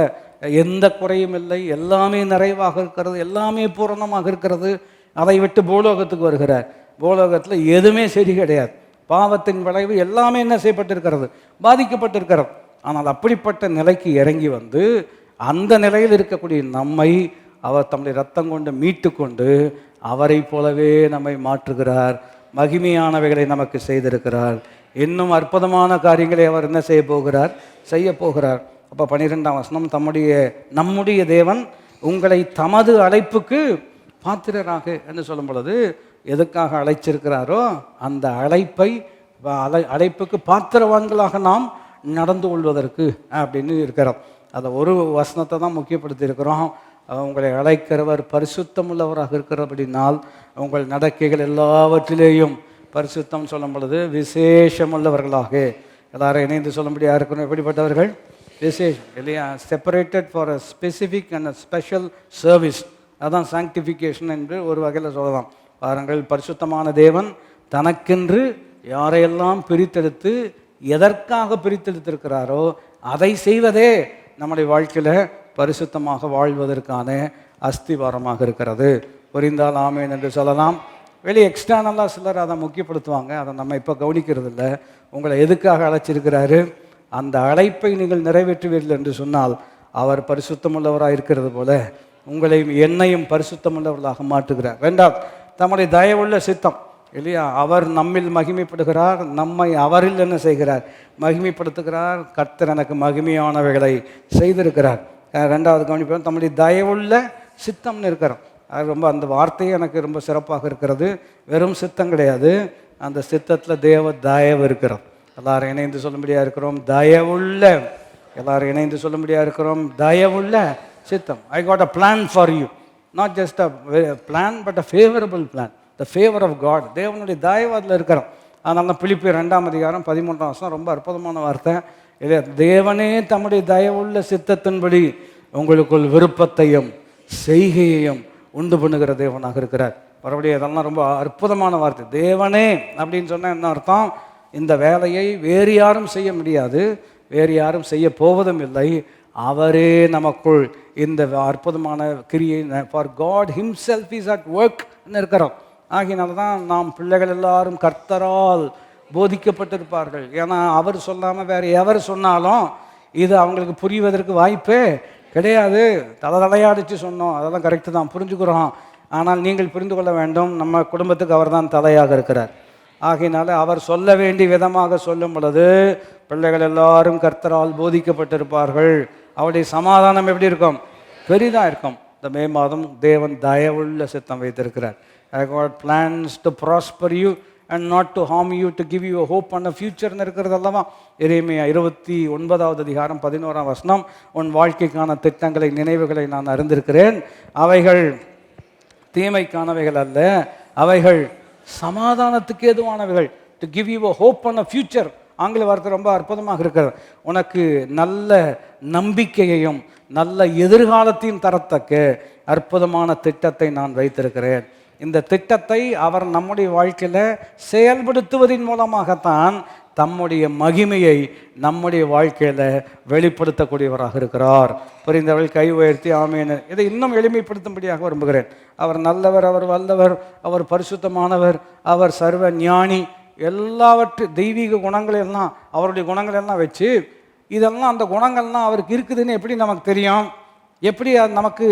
எந்த குறையும் இல்லை, எல்லாமே நிறைவாக இருக்கிறது, எல்லாமே பூரணமாக இருக்கிறது. அதை விட்டு பூலோகத்துக்கு வருகிறார். பூலோகத்தில் எதுவுமே சரி கிடையாது. பாவத்தின் விளைவு எல்லாமே என்ன செய்யப்பட்டிருக்கிறது, பாதிக்கப்பட்டிருக்கிறது. ஆனால் அப்படிப்பட்ட நிலைக்கு இறங்கி வந்து அந்த நிலையில் இருக்கக்கூடிய நம்மை அவர் தம்முடைய ரத்தம் கொண்டு மீட்டு கொண்டு அவரை போலவே நம்மை மாற்றுகிறார். மகிமையானவைகளை நமக்கு செய்திருக்கிறார். இன்னும் அற்புதமான காரியங்களை அவர் என்ன செய்ய போகிறார், செய்ய போகிறார். அப்போ 12ஆம் வசனம், நம்முடைய தேவன் உங்களை தமது அழைப்புக்கு பாத்திரராக என்று சொல்லும் பொழுது எதுக்காக அழைச்சிருக்கிறாரோ அந்த அழைப்புக்கு பாத்திரவான்களாக நாம் நடந்து கொள்வதற்கு அப்படின்னு இருக்கிறோம். அதை ஒரு வசனத்தை தான் முக்கியப்படுத்தி இருக்கிறோம். உங்களை அழைக்கிறவர் பரிசுத்தம் உள்ளவராக இருக்கிறபடினால் உங்கள் நடக்கைகள் எல்லாவற்றிலேயும் பரிசுத்தம் சொல்லும் பொழுது விசேஷமுள்ளவர்களாக எல்லாரும் இணைந்து சொல்லும்படியாக இருக்கணும். எப்படிப்பட்டவர்கள்? விசேஷம் இல்லையா? Separated for a specific and a special service. அதான் சாங்டிஃபிகேஷன் என்று ஒரு வகையில் சொல்லலாம். பாருங்கள், பரிசுத்தமான தேவன் தனக்கென்று யாரையெல்லாம் பிரித்தெடுத்து எதற்காக பிரித்தெடுத்திருக்கிறாரோ அதை செய்வதே நம்முடைய வாழ்க்கையில் பரிசுத்தமாக வாழ்வதற்கான அஸ்திவாரமாக இருக்கிறது. புரிந்தால் ஆமேன் என்று சொல்லலாம். வெளியே எக்ஸ்டர்னலாக சிலர் அதை முக்கியப்படுத்துவாங்க. அதை நம்ம இப்போ கவனிக்கிறது இல்லை. உங்களை எதுக்காக அழைச்சிருக்கிறாரு? அந்த அழைப்பை நீங்கள் நிறைவேற்றுவீர்கள் என்று சொன்னால் அவர் பரிசுத்தமுள்ளவராக இருக்கிறது போல உங்களையும் என்னையும் பரிசுத்தமுள்ளவர்களாக மாற்றுகிறார். ரெண்டாவது, தம்முடைய தயவுள்ள சித்தம் இல்லையா? அவர் நம்மில் மகிமைப்படுகிறார், நம்மை அவரில் என்ன செய்கிறார், மகிமைப்படுத்துகிறார். கர்த்தர் எனக்கு மகிமையானவைகளை செய்திருக்கிறார். ரெண்டாவது கவனிப்போம், தம்முடைய தயவுள்ள சித்தம்னு இருக்கிறோம். அது ரொம்ப, அந்த வார்த்தையே எனக்கு ரொம்ப சிறப்பாக இருக்கிறது. வெறும் சித்தம் கிடையாது, அந்த சித்தத்தில் தேவ தயவு இருக்கிறோம். எல்லாரும் இணைந்து சொல்லும்படியாக இருக்கிறோம், தயவுள்ள. எல்லாரும் இணைந்து சொல்லும்படியாக இருக்கிறோம், தயவுள்ள சித்தம். I got a plan for you, not just a plan but a favourable plan, the favour of God. தேவனுடைய தயவு அதில் இருக்கிறோம். அதனால தான் பிலிப்பியர் 2ஆம் அதிகாரம் 13ஆம் வசனம் ரொம்ப அற்புதமான வார்த்தை இல்லையா? தேவனே தம்முடைய தயவுள்ள சித்தத்தின்படி உங்களுக்குள் விருப்பத்தையும் செய்கையையும் உண்டு பண்ணுகிற தேவனாக இருக்கிறார். மறுபடியும் இதெல்லாம் ரொம்ப அற்புதமான வார்த்தை. தேவனே அப்படின்னு சொன்னால் என்ன அர்த்தம்? இந்த வேலையை வேறு யாரும் செய்ய முடியாது, வேறு யாரும் செய்ய போவதும் இல்லை. அவரே நமக்குள் இந்த அற்புதமான கிரியை, for God himself is at work இருக்கிறோம். ஆகினால தான் நாம் பிள்ளைகள் எல்லாரும் கர்த்தரால் போதிக்கப்பட்டிருப்பார்கள். ஏன்னா அவர் சொல்லாமல் வேறு எவர் சொன்னாலும் இது அவங்களுக்கு புரிவதற்கு வாய்ப்பே கிடையாது. தலையாடிச்சு சொன்னோம், அதெல்லாம் கரெக்டு தான், புரிஞ்சுக்கிறோம். ஆனால் நீங்கள் புரிந்து கொள்ள வேண்டும், நம்ம குடும்பத்துக்கு அவர் தான் தலையாக இருக்கிறார். ஆகையினால அவர் சொல்ல வேண்டிய விதமாக சொல்லும் பொழுது பிள்ளைகள் எல்லாரும் கர்த்தரால் போதிக்கப்பட்டிருப்பார்கள். அவருடைய சமாதானம் எப்படி இருக்கும்? பெரிதாக இருக்கும். இந்த மே மாதம் தேவன் தயவுள்ள சித்தம் வைத்திருக்கிறார். I got plans to prosper you and not to harm you, to give you a hope and a future இருக்கிறது அல்லவா? எரேமியா 29ஆவது அதிகாரம் 11ஆம் வசனம், உன் வாழ்க்கைக்கான திட்டங்களை நினைவுகளை நான் அறிந்திருக்கிறேன், அவைகள் தீமைக்கானவைகள் அல்ல, அவைகள் சமாதானத்துக்கு ஏதுவானவைகள். To give you a hope and a future. ஆங்கில வார்த்தை ரொம்ப அற்புதமாக இருக்கிறது. உனக்கு நல்ல நம்பிக்கையையும் நல்ல எதிர்காலத்தையும் தரத்தக்க அற்புதமான திட்டத்தை நான் வைத்திருக்கிறேன். இந்த திட்டத்தை அவர் நம்முடைய வாழ்க்கையில் செயல்படுத்துவதன் மூலமாகத்தான் தம்முடைய மகிமையை நம்முடைய வாழ்க்கையில் வெளிப்படுத்தக்கூடியவராக இருக்கிறார். புரிந்தவர்கள் கை உயர்த்தி ஆமேன். இதை இன்னும் எளிமைப்படுத்தும்படியாக விரும்புகிறேன். அவர் நல்லவர், அவர் வல்லவர், அவர் பரிசுத்தமானவர், அவர் சர்வ ஞானி, தெய்வீக குணங்கள் எல்லாம் அவருடைய குணங்கள் எல்லாம் வச்சு இதெல்லாம் அந்த குணங்கள்லாம் அவருக்கு இருக்குதுன்னு எப்படி நமக்கு தெரியும், எப்படி நமக்கு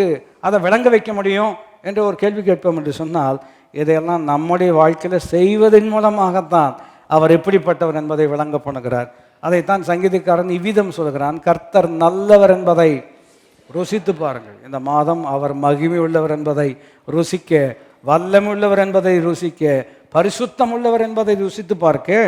அதை விளங்க வைக்க முடியும் என்று ஒரு கேள்வி கேட்போம் என்று சொன்னால், இதையெல்லாம் நம்முடைய வாழ்க்கையில் செய்வதன் மூலமாகத்தான் அவர் எப்படிப்பட்டவர் என்பதை விளங்க பண்ணுகிறார். அதைத்தான் சங்கீதக்காரன் இவ்விதம் சொல்கிறான், கர்த்தர் நல்லவர் என்பதை ருசித்து பாருங்கள். இந்த மாதம் அவர் மகிமை உள்ளவர் என்பதை ருசிக்க, வல்லமை உள்ளவர் என்பதை ருசிக்க, பரிசுத்தம் உள்ளவர் என்பதை ருசித்து பார்க்க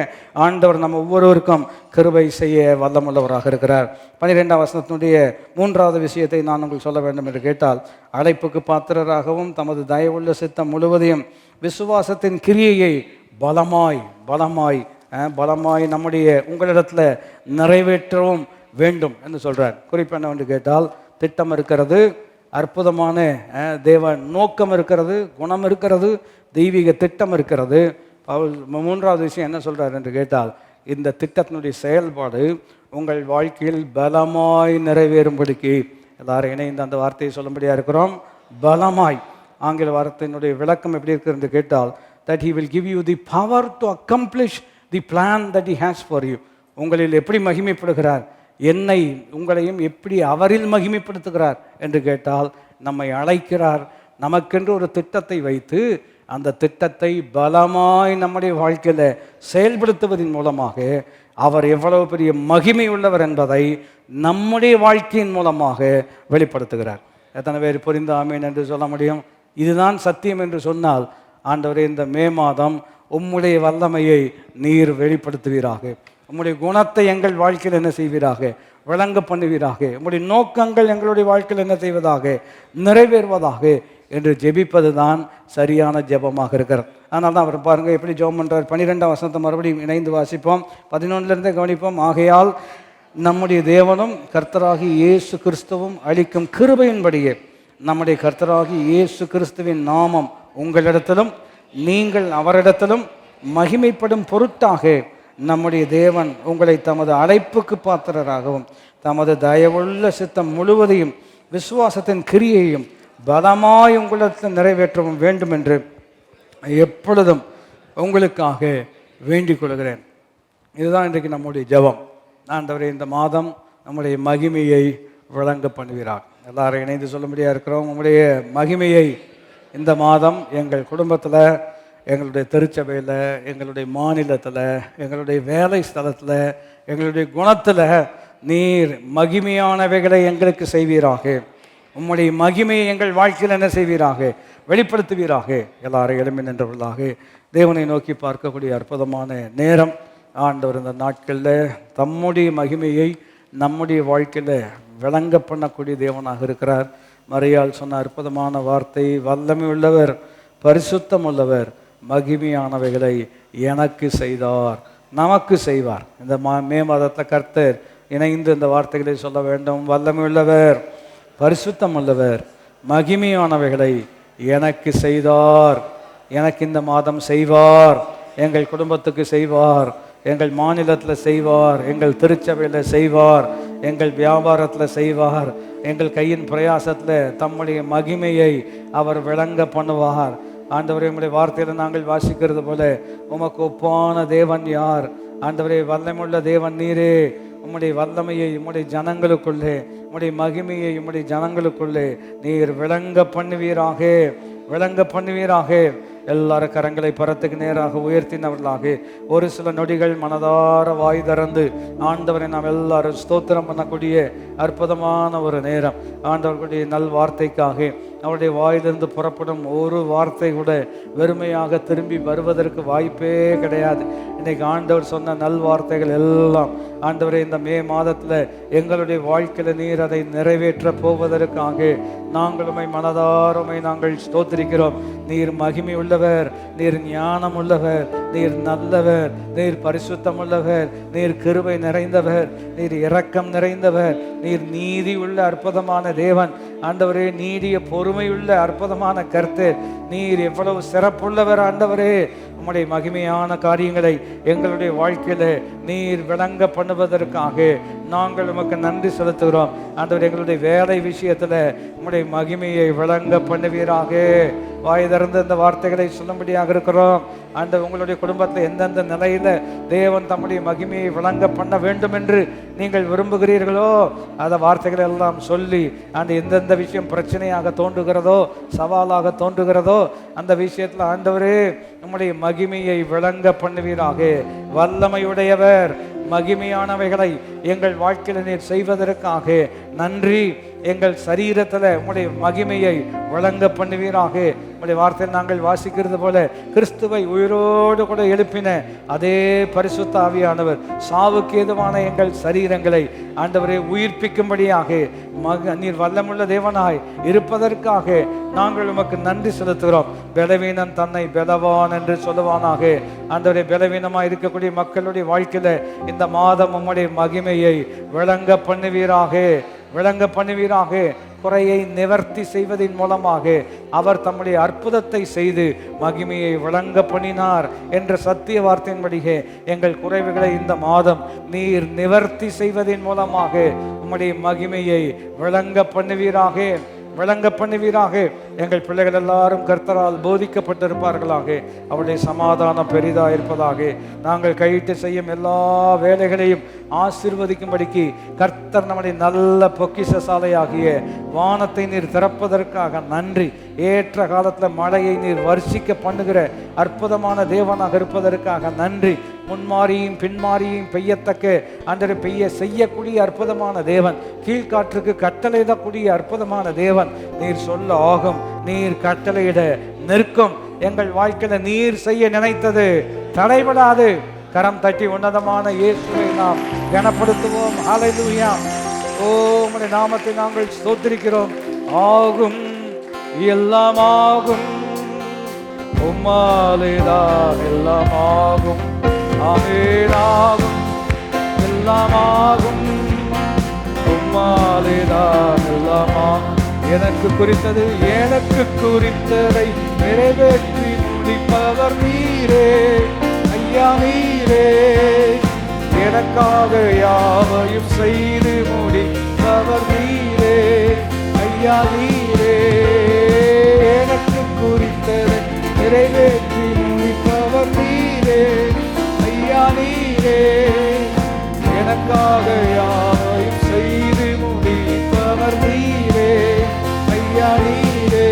ஆண்டவர் நம்ம ஒவ்வொருவருக்கும் கிருபை செய்ய வல்லமுள்ளவராக இருக்கிறார். 12ஆம் வசனத்தினுடைய 3வது விஷயத்தை நான் உங்களுக்கு சொல்ல வேண்டும் என்று கேட்டால், அழைப்புக்கு பாத்திரராகவும் தமது தயவுள்ள சித்தம் முழுவதையும் விசுவாசத்தின் கிரியையை பலமாய் நம்முடைய உங்களிடத்தில் நிறைவேற்றவும் வேண்டும் என்று சொல்கிறார். குறிப்பு என்னவென்று கேட்டால், திட்டம் இருக்கிறது, அற்புதமான தேவ நோக்கம் இருக்கிறது, குணம் இருக்கிறது, தெய்வீக திட்டம் இருக்கிறது. 3வது விஷயம் என்ன சொல்கிறார் என்று கேட்டால், இந்த திட்டத்தினுடைய செயல்பாடு உங்கள் வாழ்க்கையில் பலமாய் நிறைவேறும்படிக்கு எல்லாரும் இணைந்து அந்த வார்த்தையை சொல்லும்படியாக இருக்கிறோம். பலமாய். ஆங்கில வார்த்தையினுடைய விளக்கம் எப்படி இருக்கிறது என்று கேட்டால், that he will give you the power to accomplish the plan that he has for you. உங்களில் எப்படி மகிமைப்படுகிறார், என்னை உங்களையும் எப்படி அவரில் மகிமைப்படுத்துகிறார் என்று கேட்டால், நம்மை அழைக்கிறார், நமக்கென்று ஒரு திட்டத்தை வைத்து அந்த திட்டத்தை பலமாய் நம்முடைய வாழ்க்கையில் செயல்படுத்துவதன் மூலமாக அவர் எவ்வளவு பெரிய மகிமை உள்ளவர் என்பதை நம்முடைய வாழ்க்கையின் மூலமாக வெளிப்படுத்துகிறார். எத்தனை பேர் புரிந்து ஆமீன் என்று சொல்ல முடியும்? இதுதான் சத்தியம் என்று சொன்னால், ஆண்டவரே இந்த மே மாதம் உம்முடைய வல்லமையை நீர் வெளிப்படுத்துவீராக, உம்முடைய குணத்தை எங்கள் வாழ்க்கையில் என்ன செய்வீராக, விளங்க பண்ணுவீராக, உம்முடைய நோக்கங்கள் எங்களுடைய வாழ்க்கையில் என்ன செய்வதாக, நிறைவேறுவதாக என்று ஜெபிப்பது தான் சரியான ஜெபமாக இருக்கிறது. அதனால தான் அவர் பாருங்கள் எப்படி ஜெபம் பண்ணுறார். 12ஆம் வசனத்தை மறுபடியும் இணைந்து வாசிப்போம், 11லேருந்தே கவனிப்போம். ஆகையால் நம்முடைய தேவனும் கர்த்தராகி இயேசு கிறிஸ்துவும் அளிக்கும் கிருபையின்படியே நம்முடைய கர்த்தராகி இயேசு கிறிஸ்துவின் நாமம் உங்களிடத்திலும் நீங்கள் அவரிடத்திலும் மகிமைப்படும் பொருட்டாக நம்முடைய தேவன் உங்களை தமது அழைப்புக்கு பாத்திரராகவும் தமது தயவுள்ள சித்தம் முழுவதையும் விசுவாசத்தின் கிரியையும் பலமாய் உங்களிடத்தில் நிறைவேற்றவும் வேண்டும் என்று எப்பொழுதும் உங்களுக்காக வேண்டிக் கொள்கிறேன். இதுதான் இன்றைக்கு நம்முடைய ஜெபம். ஆண்டவரே இந்த மாதம் நம்முடைய மகிமையை விளங்க பண்ணுவீராக. எல்லாரும் இணைந்து சொல்லும்படியாக இருக்கிறோம். உங்களுடைய மகிமையை இந்த மாதம் எங்கள் குடும்பத்தில், எங்களுடைய திருச்சபையில், எங்களுடைய மாநிலத்தில், எங்களுடைய வேலை ஸ்தலத்தில், எங்களுடைய குணத்தில் நீர் மகிமையானவைகளை எங்களுக்கு செய்வீராக. உம்முடைய மகிமையை எங்கள் வாழ்க்கையில் என்ன செய்வீராக, வெளிப்படுத்துவீராக. எல்லாரும் எழும்பி நின்றவர்களாக தேவனை நோக்கி பார்க்கக்கூடிய அற்புதமான நேரம். ஆண்டவர் இந்த நாட்களில் தம்முடைய மகிமையை நம்முடைய வாழ்க்கையில் விளங்க பண்ணக்கூடிய தேவனாக இருக்கிறார். மரியாள் சொன்ன அற்புதமான வார்த்தை, வல்லமை உள்ளவர், பரிசுத்தம் உள்ளவர், மகிமையானவைகளை எனக்கு செய்தார், நமக்கு செய்வார். இந்த மே மாதத்தில் கர்த்தர் இணைந்து இந்த வார்த்தைகளை சொல்ல வேண்டும். வல்லமை உள்ளவர், பரிசுத்தம் உள்ளவர், மகிமையானவைகளை எனக்கு செய்தார், எனக்கு இந்த மாதம் செய்வார், எங்கள் குடும்பத்துக்கு செய்வார், எங்கள் மாநிலத்தில் செய்வார், எங்கள் திருச்சபையில் செய்வார், எங்கள் வியாபாரத்தில் செய்வார், எங்கள் கையின் பிரயாசத்தில் தம்முடைய மகிமையை அவர் விளங்க பண்ணுவார். ஆண்டவரே, உம்முடைய வார்த்தையில் நாங்கள் வாசிக்கிறது போல, உமக்கு ஒப்பான தேவன் யார்? ஆண்டவரே, வல்லமையுள்ள தேவன் நீரே. உம்முடைய வல்லமையை உம்முடைய ஜனங்களுக்குள்ளே, உம்முடைய மகிமையை உம்முடைய ஜனங்களுக்குள்ளே நீர் விளங்க பண்ணுவீராக, விளங்க பண்ணுவீராக. எல்லாரும் கரங்களை பரத்துக்கு நேராக உயர்த்தினவர்களாக ஒரு சில நொடிகள் மனதார வாய் திறந்து ஆண்டவரை நாம் எல்லாரும் ஸ்தோத்திரம் பண்ணக்கூடிய அற்புதமான ஒரு நேரம். ஆண்டவர்களுடைய நல் வார்த்தைக்காக அவருடைய வாயிலிருந்து புறப்படும் ஒரு வார்த்தை கூட வெறுமையாக திரும்பி வருவதற்கு வாய்ப்பே கிடையாது. இன்னைக்கு ஆண்டவர் சொன்ன நல் வார்த்தைகள் எல்லாம் ஆண்டவரை இந்த மே மாதத்தில் எங்களுடைய வாழ்க்கையில் நீர் அதை நிறைவேற்ற போவதற்காக நாங்களுமை மனதாரமை நாங்கள் ஸ்தோத்திரிக்கிறோம். நீர் மகிமை உள்ளவர், நீர் ஞானம் உள்ளவர், நீர் நல்லவர், நீர் பரிசுத்தம் உள்ளவர், நீர் கிருபை நிறைந்தவர், நீர் இரக்கம் நிறைந்தவர், நீர் நீதி உள்ள அற்புதமான தேவன். ஆண்டவரே, நீடிய பொறுமையுள்ள அற்புதமான கர்த்தர், நீர் எவ்வளவு சிறப்புள்ளவர் ஆண்டவரே. உம்முடைய மகிமையான காரியங்களை எங்களுடைய வாழ்க்கையில நீர் விளங்க பண்ணுவதற்காக நாங்கள் உமக்கு நன்றி செலுத்துகிறோம் ஆண்டவர். எங்களுடைய வேலை விஷயத்துல உம்முடைய மகிமையை விளங்க பண்ணுவீராக. வாய் திறந்து இந்த வார்த்தைகளை சொல்லும்படியாக இருக்கிறோம் ஆண்டவர். உங்களுடைய குடும்பத்தில் எந்தெந்த நிலையில தேவன் தம்முடைய மகிமையை விளங்க பண்ண வேண்டும் என்று நீங்கள் விரும்புகிறீர்களோ அந்த வார்த்தைகளை எல்லாம் சொல்லி, அந்த எந்தெந்த விஷயம் பிரச்சனையாக தோன்றுகிறதோ, சவாலாக தோன்றுகிறதோ, அந்த விஷயத்தில் ஆண்டவரே நம்முடைய மகிமையை விளங்க பண்ணுவீராக. வல்லமையுடையவர், மகிமையானவைகளை எங்கள் வாழ்க்கையில் நீர் செய்வதற்காக நன்றி. எங்கள் சரீரத்தில் உம்முடைய மகிமையை வழங்க பண்ணுவீராக. உம்முடைய வார்த்தையில் நாங்கள் வாசிக்கிறது போல கிறிஸ்துவை உயிரோடு கூட எழுப்பின அதே பரிசுத்த ஆவியானவர் சாவுக்கு ஏதுவான எங்கள் சரீரங்களை ஆண்டவரை உயிர்ப்பிக்கும்படியாக நீர் வல்லமுள்ள தேவனாய் இருப்பதற்காக நாங்கள் உமக்கு நன்றி செலுத்துகிறோம். பலவீனன் தன்னை பலவான் என்று சொல்லுவானாக. ஆண்டவரை, பலவீனமாக இருக்கக்கூடிய மக்களுடைய வாழ்க்கையில இந்த மாதம் உம்முடைய மகிமையை விளங்க பண்ணுவீராக, விளங்க பண்ணுவீராக. குறையை நிவர்த்தி செய்வதன் மூலமாக அவர் தம்முடைய அற்புதத்தை செய்து மகிமையை விளங்க பண்ணினார் என்ற சத்திய வார்த்தையின்படியே எங்கள் குறைவுகளை இந்த மாதம் நீர் நிவர்த்தி செய்வதன் மூலமாக உம்முடைய மகிமையை விளங்க பண்ணுவீராக, விளங்க பண்ணுவீராக. எங்கள் பிள்ளைகள் எல்லாரும் கர்த்தரால் போதிக்கப்பட்டிருப்பார்களாக. அவருடைய சமாதானம் பெரிதாக இருப்பதாக. நாங்கள் கையிட்டு செய்யும் எல்லா வேலைகளையும் ஆசீர்வதிக்கும்படிக்கு கர்த்தர் நம்முடைய நல்ல பொக்கிஷ சாலையாகிய வானத்தை நீர் திறப்பதற்காக நன்றி. ஏற்ற காலத்தில் மழையை நீர் வர்ஷிக்க பண்ணுகிற அற்புதமான தேவனாக இருப்பதற்காக நன்றி. முன்மாரியும் பின்மாரியும் பெய்யத்தக்க அந்த பெய்ய செய்யக்கூடிய அற்புதமான தேவன், கீழ்காற்றுக்கு கட்டளையிடக்கூடிய அற்புதமான தேவன். நீர் சொல்ல ஆகும், நீர் கட்டளையிட நிற்கும். எங்கள் வாழ்க்கையில நீர் செய்ய நினைத்தது தடைபடாது. கரம் தட்டி உன்னதமான இயேசுவை நாம் கனப்படுத்துவோம். ஹல்லேலூயா. ஓ, உம்முடைய நாமத்தை நாங்கள் ஸ்தோத்திரிக்கிறோம். ஆகும், எல்லாம் ஆகும், உம்மாலேதான் எல்லாம் ஆகும். ஆமென். ஆகும், எல்லாம் ஆகும், உம்மாலேதான் எல்லாம் ஆகும். எனக்கு குறித்தது, எனக்கு குறித்ததை நிறைவேற்றி முடிப்பவர் நீரே ஐயா, நீரே. எனக்காக யாவையும் செய்து முடிப்பவர் நீரே ஐயா, நீரே. எனக்கு குறித்ததை நிறைவேற்றி முடிப்பவர் நீரே ஐயா, நீரே. எனக்காக யாவையும் செய்து முடிப்பவர் நீரே ஐயா, நீரே.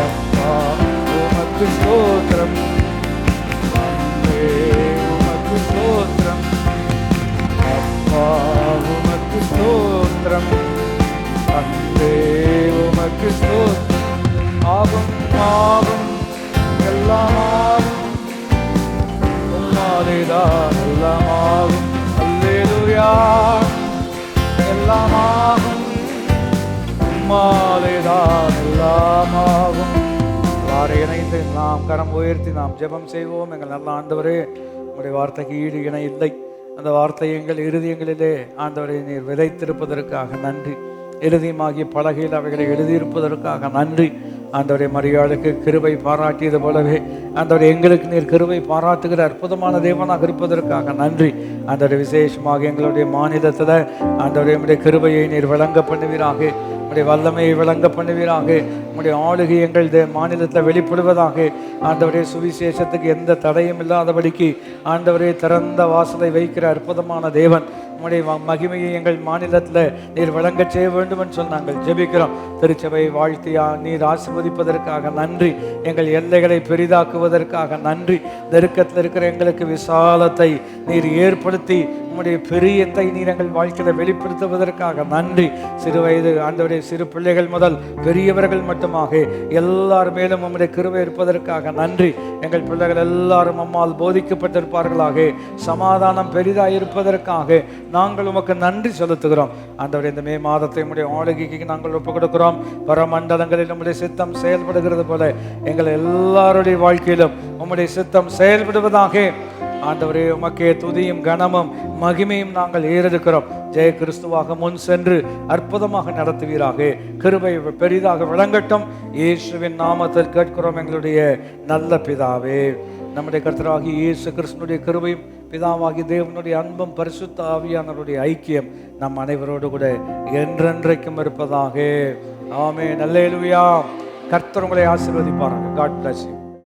அப்பா உமக்கு ஸ்தோத்திரம், உமக்கு ஸ்தோத்திரம், அப்பா உமக்கு ஸ்தோத்திரம், அன்பே உமக்கு ஸ்தோத்திரம். ஆகும், ஆகும், எல்லாம் ஆகும், உம்மாலேதான் எல்லாம் ஆகும். அல்லேலூயா. எல்லாம் ஆகும், உம்மாலேதான் எல்லாம் ஆகும். வார இணைந்து நாம் கரம் உயர்த்தி நாம் ஜெபம் செய்வோம். எங்கள் நல்ல ஆண்டவரே, உங்களுடைய வார்த்தைக்கு ஈடு இணை இல்லை. அந்த வார்த்தை எங்கள் இருதயங்களிலே ஆண்டவரை நீர் விதைத்திருப்பதற்காக நன்றி. இறுதியுமாகிய பலகையில் அவைகளை எழுதியிருப்பதற்காக நன்றி. ஆண்டவரை, மரியாளுக்கு கிருபை பாராட்டியது போலவே ஆண்டவரை எங்களுக்கு நீர் கிருபை பாராட்டுகிற அற்புதமான தேவனாக இருப்பதற்காக நன்றி. ஆண்டவரை, விசேஷமாக எங்களுடைய மாநிலத்தில் ஆண்டவரை உம்முடைய கிருபையை நீர் விளங்க பண்ணுவீராக, உம்முடைய வல்லமையை விளங்க பண்ணுவீராக. உம்முடைய ஆளுகை எங்கள் மாநிலத்தில் வெளிப்படுவதாக. ஆண்டவரே, சுவிசேஷத்துக்கு எந்த தடையும் இல்லாதபடிக்கு ஆண்டவரே திறந்த வாசலை வைக்கிற அற்புதமான தேவன், உம்முடைய மகிமையை எங்கள் மாநிலத்தில் நீர் வழங்க செய்ய வேண்டும் என்று சொல்லி நாங்கள் ஜெபிக்கிறோம். திருச்சபை வாழ்த்தியா நீர் ஆசீர்வதிப்பதற்காக நன்றி. எங்கள் எல்லைகளை பெரிதாக்குவதற்காக நன்றி. நெருக்கத்தில் இருக்கிற எங்களுக்கு விசாலத்தை நீர் ஏற்படுத்தி உம்முடைய பெரியத்தை நீர் எங்கள் வாழ்க்கையில் வெளிப்படுத்துவதற்காக நன்றி. சிறு வயது ஆண்டவரே, சிறு பிள்ளைகள் முதல் பெரியவர்கள் மட்டுமாக எல்லார் மேலும் உம்முடைய கிருபை இருப்பதற்காக நன்றி. எங்கள் பிள்ளைகள் எல்லாரும் அம்மால் போதிக்கப்பட்டிருப்பார்களாக, சமாதானம் பெரிதாக இருப்பதற்காக நாங்கள் உமக்கு நன்றி செலுத்துகிறோம். ஆண்டவரே, இந்த மே மாதத்தை உம்முடைய ஆளுகைக்கு நாங்கள் ஒப்புக் கொடுக்கிறோம். பரமண்டலங்களில் உம்முடைய சித்தம் செயல்படுகிறது போல எங்கள் எல்லாருடைய வாழ்க்கையிலும் உம்முடைய சித்தம் செயல்படுவதாக. ஆண்டவரே, உமக்கே துதியும் கனமும் மகிமையும் நாங்கள் ஏறெடுக்கிறோம். ஜெய கிறிஸ்துவாக முன் சென்று அற்புதமாக நடத்துவீராக. கிருபை பெரிதாக விளங்கட்டும். இயேசுவின் நாமத்தில் கேட்கிறோம் எங்களுடைய நல்ல பிதாவே. நம்முடைய கர்த்தராகிய இயேசு கிறிஸ்துனுடைய கிருபையும் பிதாவாகிய தேவனுடைய அன்பும் பரிசுத்த ஆவியானவருடைய ஐக்கியம் நம் அனைவரோடு கூட என்றென்றைக்கும் இருப்பதாக. ஆமென். அல்லேலூயா. கர்த்தர் உங்களை ஆசீர்வதிப்பாராக. God bless you.